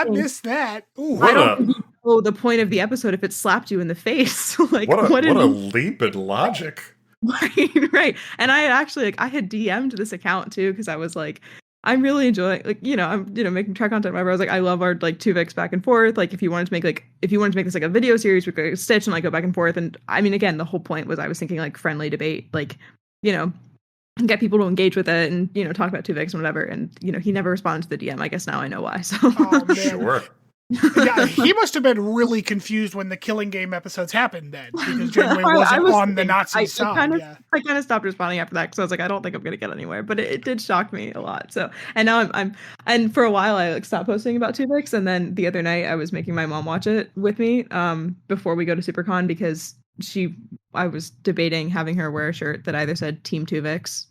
missed that. Ooh. I don't think you know the point of the episode if it slapped you in the face. Like, what a leap in logic. Right. And I actually I had DM'd this account too because I was like, I'm really enjoying I'm making track content whatever. I was like, I love our like Tuvix back and forth. Like if you wanted to make this like a video series, we could stitch and like go back and forth. And I mean, again, the whole point was I was thinking like friendly debate, like, get people to engage with it and, talk about Tuvix and whatever. And, he never responded to the DM. I guess now I know why. So Sure. Yeah, he must have been really confused when the Killing Game episodes happened then, because Janeway I wasn't was on the thinking- Nazi I side. kind of, Yeah. I kind of stopped responding after that because I was like, I don't think I'm gonna get anywhere. But it did shock me a lot. So, and now and for a while I like stopped posting about Tuvix, and then the other night I was making my mom watch it with me, before we go to SuperCon because I was debating having her wear a shirt that either said Team Tuvix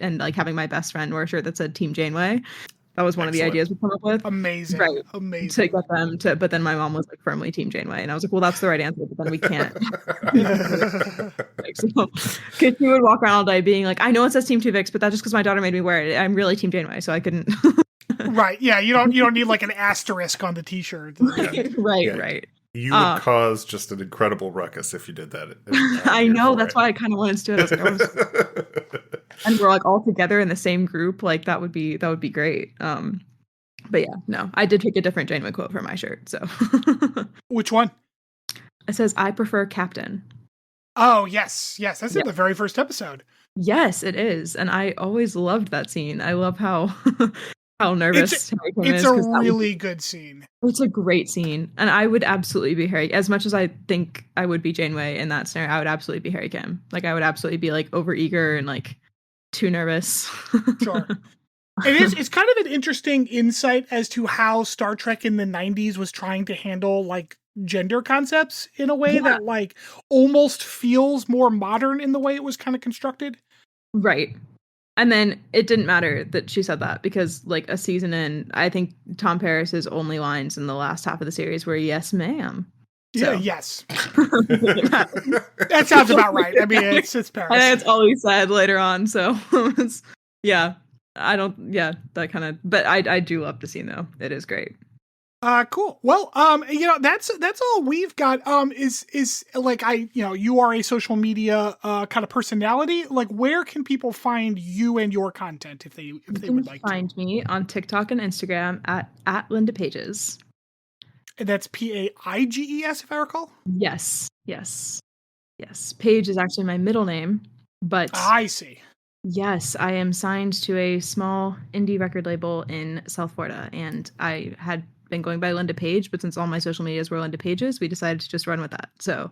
and like having my best friend wear a shirt that said Team Janeway. That was one of the Excellent. ideas we come up with. Amazing. Right. To Amazing. get them to, but then my mom was like firmly Team Janeway, and I was like, well, that's the right answer, but then we can't. Like, so, because she would walk around all day being like, I know it says Team Tuvix, but that's just because my daughter made me wear it. I'm really Team Janeway, so I couldn't. Right. Yeah. You don't need like an asterisk on the T-shirt. Right. Yeah. Right. You would cause just an incredible ruckus if you did that. I know. That's why I kind of wanted to do it. I was like, and we're like all together in the same group. Like that would be great. But yeah, no, I did take a different Janeway quote for my shirt. So Which one? it says, "I prefer Captain." Oh yes, that's in the very first episode. Yes, it is, and I always loved that scene. I love how how nervous Harry Kim It's is. a really good scene. It's a great scene, and I would absolutely be Harry. As much as I think I would be Janeway in that scenario, I would absolutely be Harry Kim. Like I would absolutely be like overeager and like too nervous. Sure. It's kind of an interesting insight as to how Star Trek in the 90s was trying to handle like gender concepts in a way that like almost feels more modern in the way it was kind of constructed. Right. And then it didn't matter that she said that because like a season in, I think Tom Paris's only lines in the last half of the series were "Yes, ma'am." Yeah, yes. That sounds about right. I mean, it's Paris. I think it's all he said later on. So yeah, that kind of, but I do love the scene though. It is great. Cool. Well, that's all we've got. Is like you are a social media kind of personality. Like, where can people find you and your content if they would like to find me on TikTok and Instagram at Linda Paiges. And that's Paiges, if I recall. Yes. Paige is actually my middle name, but I see. Yes, I am signed to a small indie record label in South Florida, and I had been going by Linda Paige, but since all my social medias were Linda Paiges, we decided to just run with that. So,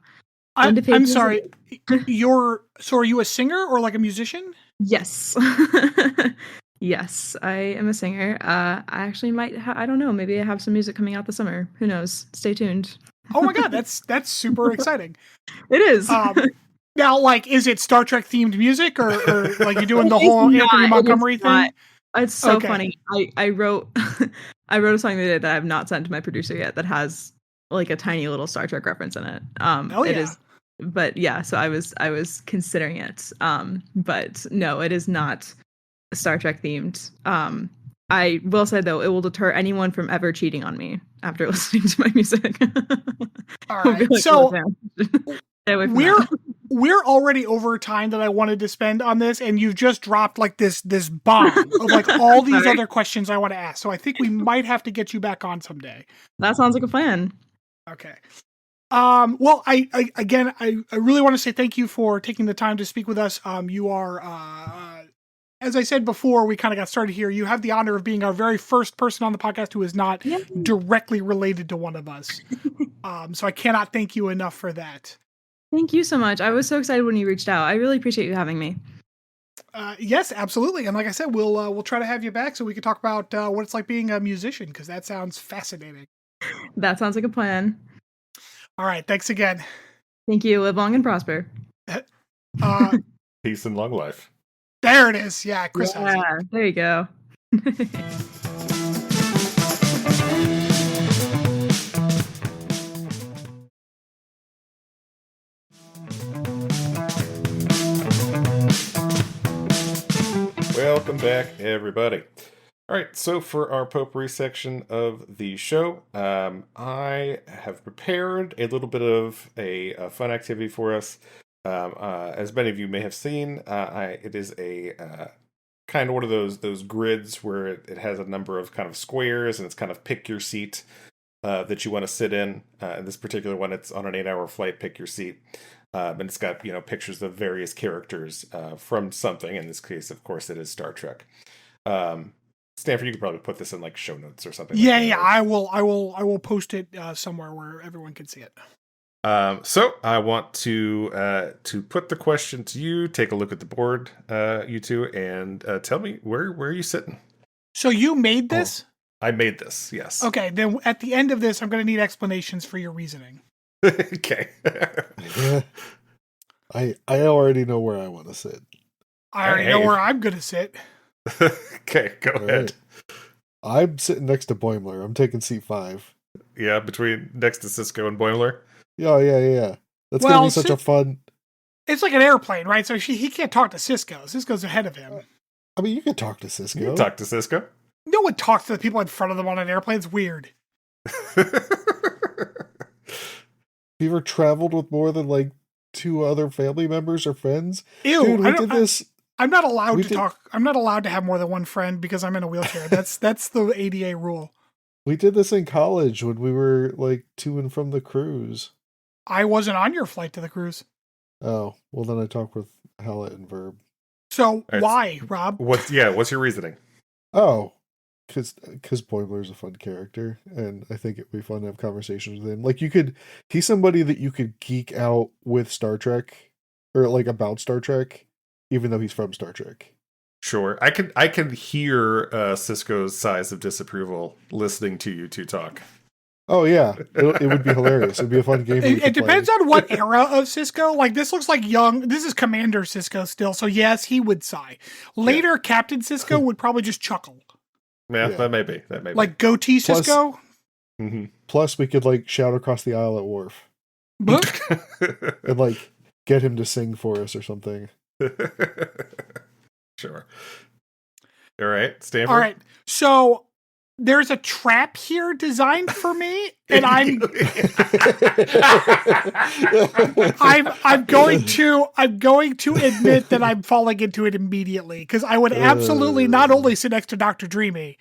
I'm sorry. Are you a singer or like a musician? Yes. Yes, I am a singer. I actually might. I don't know. Maybe I have some music coming out this summer. Who knows? Stay tuned. Oh my god, that's super exciting. It is. Now, like, is it Star Trek themed music or like you're doing the whole Anthony Montgomery thing? It's so funny. I wrote I wrote a song the other day that I have not sent to my producer yet that has like a tiny little Star Trek reference in it. It is, but yeah. So I was considering it. But no, it is not Star Trek themed. I will say though, it will deter anyone from ever cheating on me after listening to my music. All right, like, so we're already over time that I wanted to spend on this, and you've just dropped like this bomb of like all these other questions I want to ask. So I think we might have to get you back on someday. That sounds like a plan. Okay. Well, I really want to say thank you for taking the time to speak with us. You are, as I said before, we kind of got started here. You have the honor of being our very first person on the podcast who is not directly related to one of us. So I cannot thank you enough for that. Thank you so much. I was so excited when you reached out. I really appreciate you having me. Yes, absolutely. And like I said, we'll try to have you back so we can talk about what it's like being a musician, because that sounds fascinating. That sounds like a plan. All right. Thanks again. Thank you. Live long and prosper. Peace and long life. There it is. Yeah, Chris. Yeah, there you go. Welcome back, everybody. All right, so for our potpourri section of the show, I have prepared a little bit of a fun activity for us. As many of you may have seen, it is a kind of one of those grids where it has a number of kind of squares, and it's kind of pick your seat that you want to sit in. In this particular one, it's on an 8-hour flight, pick your seat. And it's got, pictures of various characters from something. In this case, of course, it is Star Trek. Stanford, you could probably put this in like show notes or something. Yeah, like that. yeah. I will post it somewhere where everyone can see it. So I want to put the question to you. Take a look at the board, you two, and tell me where are you sitting? So you made this? I made this. Yes. Okay. Then at the end of this, I'm going to need explanations for your reasoning. Okay. I already know where I want to sit. I already know where I'm going to sit. Okay, go ahead. I'm sitting next to Boimler. I'm taking seat 5. Yeah, between next to Cisco and Boimler. Yeah. That's gonna be such a fun. It's like an airplane, right? So he can't talk to Cisco. Cisco's ahead of him. I mean, you can talk to Cisco. You can talk to Cisco. No one talks to the people in front of them on an airplane. It's weird. You ever traveled with more than like 2 other family members or friends? Ew! Dude, we did this. I'm not allowed to talk. I'm not allowed to have more than one friend because I'm in a wheelchair. That's the ADA rule. We did this in college when we were like to and from the cruise. I wasn't on your flight to the cruise. Oh, well then I talked with Hallett and Verb. So why, Rob? What's your reasoning? Oh, because Boimler's a fun character, and I think it'd be fun to have conversations with him. Like he's somebody that you could geek out with Star Trek, or like about Star Trek, even though he's from Star Trek. Sure, I can hear Cisco's sighs of disapproval listening to you two talk. Oh yeah, it would be hilarious. It'd be a fun game. It depends on what era of Cisco. Like this looks like young. This is Commander Cisco still, so yes, he would sigh. Later, Captain Cisco would probably just chuckle. Yeah, that may be. Like goatee Cisco. Plus, we could like shout across the aisle at Worf, and like get him to sing for us or something. Sure. All right, Stanford. All right, so there's a trap here designed for me, and I'm going to admit that I'm falling into it immediately because I would absolutely not only sit next to Dr. Dreamy,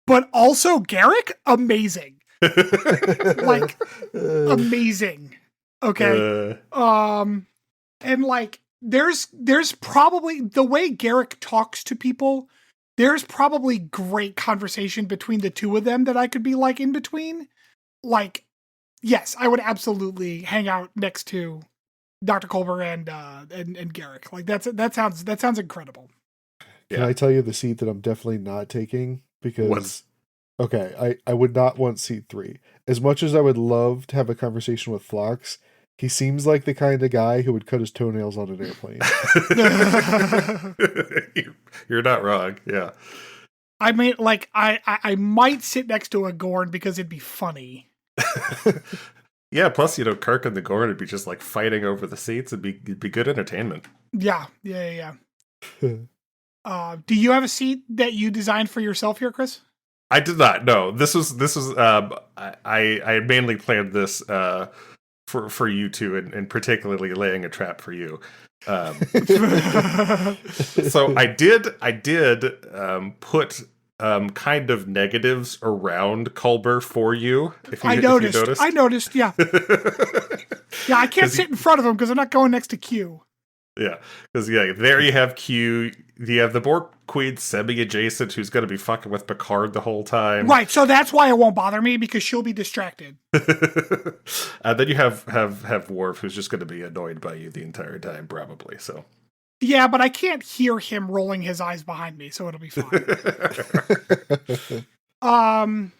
but also Garrick. Amazing, like amazing. Okay, and like there's probably the way Garrick talks to people. There's probably great conversation between the two of them that I could be like in between. Like, yes, I would absolutely hang out next to Dr. Culber and Garrick. Like that sounds incredible. Can I tell you the seat that I'm definitely not taking? Because okay, I would not want seat 3. As much as I would love to have a conversation with Phlox, he seems like the kind of guy who would cut his toenails on an airplane. You're not wrong. Yeah. I mean, like, I might sit next to a Gorn because it'd be funny. Yeah, plus, Kirk and the Gorn would be just like fighting over the seats. It'd be good entertainment. Yeah. Do you have a seat that you designed for yourself here, Chris? I did not. No, this was I mainly planned this for you two, and particularly laying a trap for you. So I did put kind of negatives around Culber for you. If you noticed. I noticed. Yeah. Yeah, I can't sit in front of him because I'm not going next to Q. Yeah, because there you have Q. You have the Borg Queen semi-adjacent, who's going to be fucking with Picard the whole time. Right, so that's why it won't bother me because she'll be distracted. And then you have Worf, who's just going to be annoyed by you the entire time, probably. So. Yeah, but I can't hear him rolling his eyes behind me, so it'll be fine.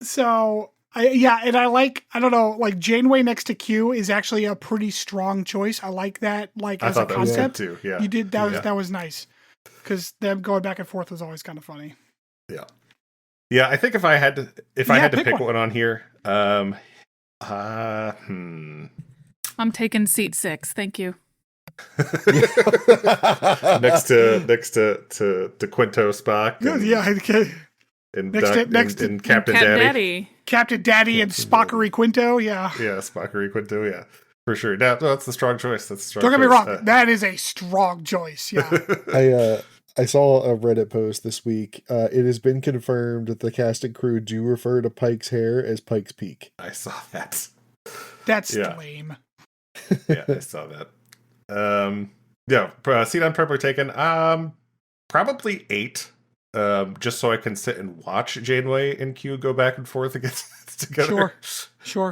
So. And I don't know, like Janeway next to Q is actually a pretty strong choice. I like that, like as a concept. Too. Yeah, you did that was nice because them going back and forth was always kind of funny. Yeah. I think if I had to pick one on here, I'm taking seat 6. Thank you. next to Quinto Spock. Okay. And Captain Daddy. Captain Daddy and Spockery Quinto, yeah. Yeah, Spockery Quinto, yeah. For sure. That's the strong choice. Don't get me wrong. That is a strong choice, yeah. I saw a Reddit post this week. It has been confirmed that the cast and crew do refer to Pike's hair as Pike's Peak. I saw that. That's lame. Yeah, I saw that. Seat on Prep taken. Probably 8. just so I can sit and watch Janeway and Q go back and forth against together. Sure.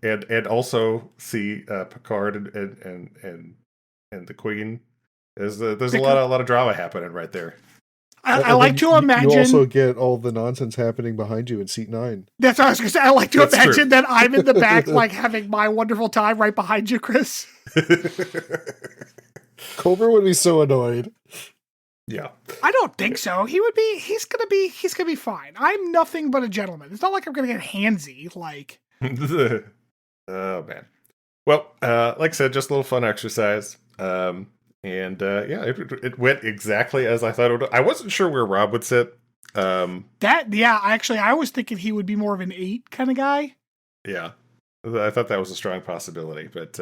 And also see Picard and the Queen. There's a lot of drama happening right there. I like to imagine. You also get all the nonsense happening behind you in seat 9. That's what I was going to say. I like to That's imagine true. that I'm in the back, like having my wonderful time right behind you, Chris. Culber would be so annoyed. Yeah. I don't think so. He's gonna be fine. I'm nothing but a gentleman. It's not like I'm gonna get handsy. Like, Oh man. Well, like I said, just a little fun exercise. It went exactly as I thought it would. I wasn't sure where Rob would sit. I was thinking he would be more of an 8 kind of guy. Yeah, I thought that was a strong possibility, but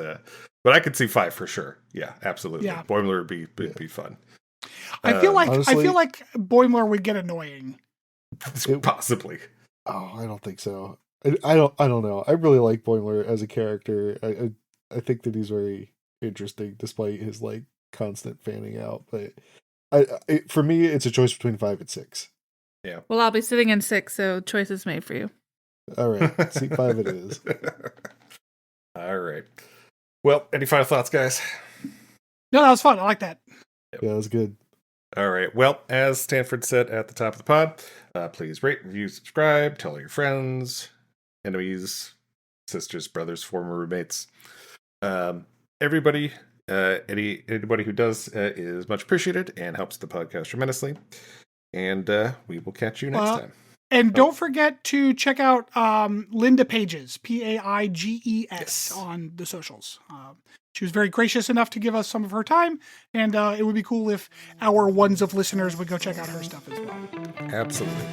I could see 5 for sure. Yeah, absolutely. Yeah. Boimler would be fun. I feel like honestly, Boimler would get annoying. Possibly. Oh, I don't think so. I don't know. I really like Boimler as a character. I think that he's very interesting, despite his like constant fanning out. But for me, it's a choice between 5 and 6. Yeah. Well, I'll be sitting in 6, so choice is made for you. All right, seat 5 it is. All right. Well, any final thoughts, guys? No, that was fun. I like that. Yeah, it was good. All right. Well, as Stanford said at the top of the pod, please rate, review, subscribe, tell your friends, enemies, sisters, brothers, former roommates. Everybody, anybody who does is much appreciated and helps the podcast tremendously. And we will catch you next time. And don't forget to check out Linda Paiges, Paiges, on the socials. She was very gracious enough to give us some of her time, and it would be cool if our ones of listeners would go check out her stuff as well. Absolutely.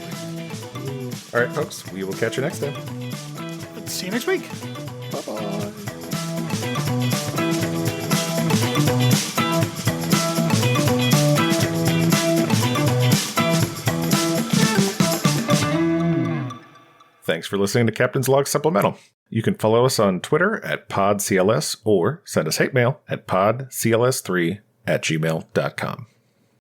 All right, folks, we will catch you next time. See you next week. Bye-bye. Thanks for listening to Captain's Log Supplemental. You can follow us on Twitter at PodCLS or send us hate mail at podcls3@gmail.com.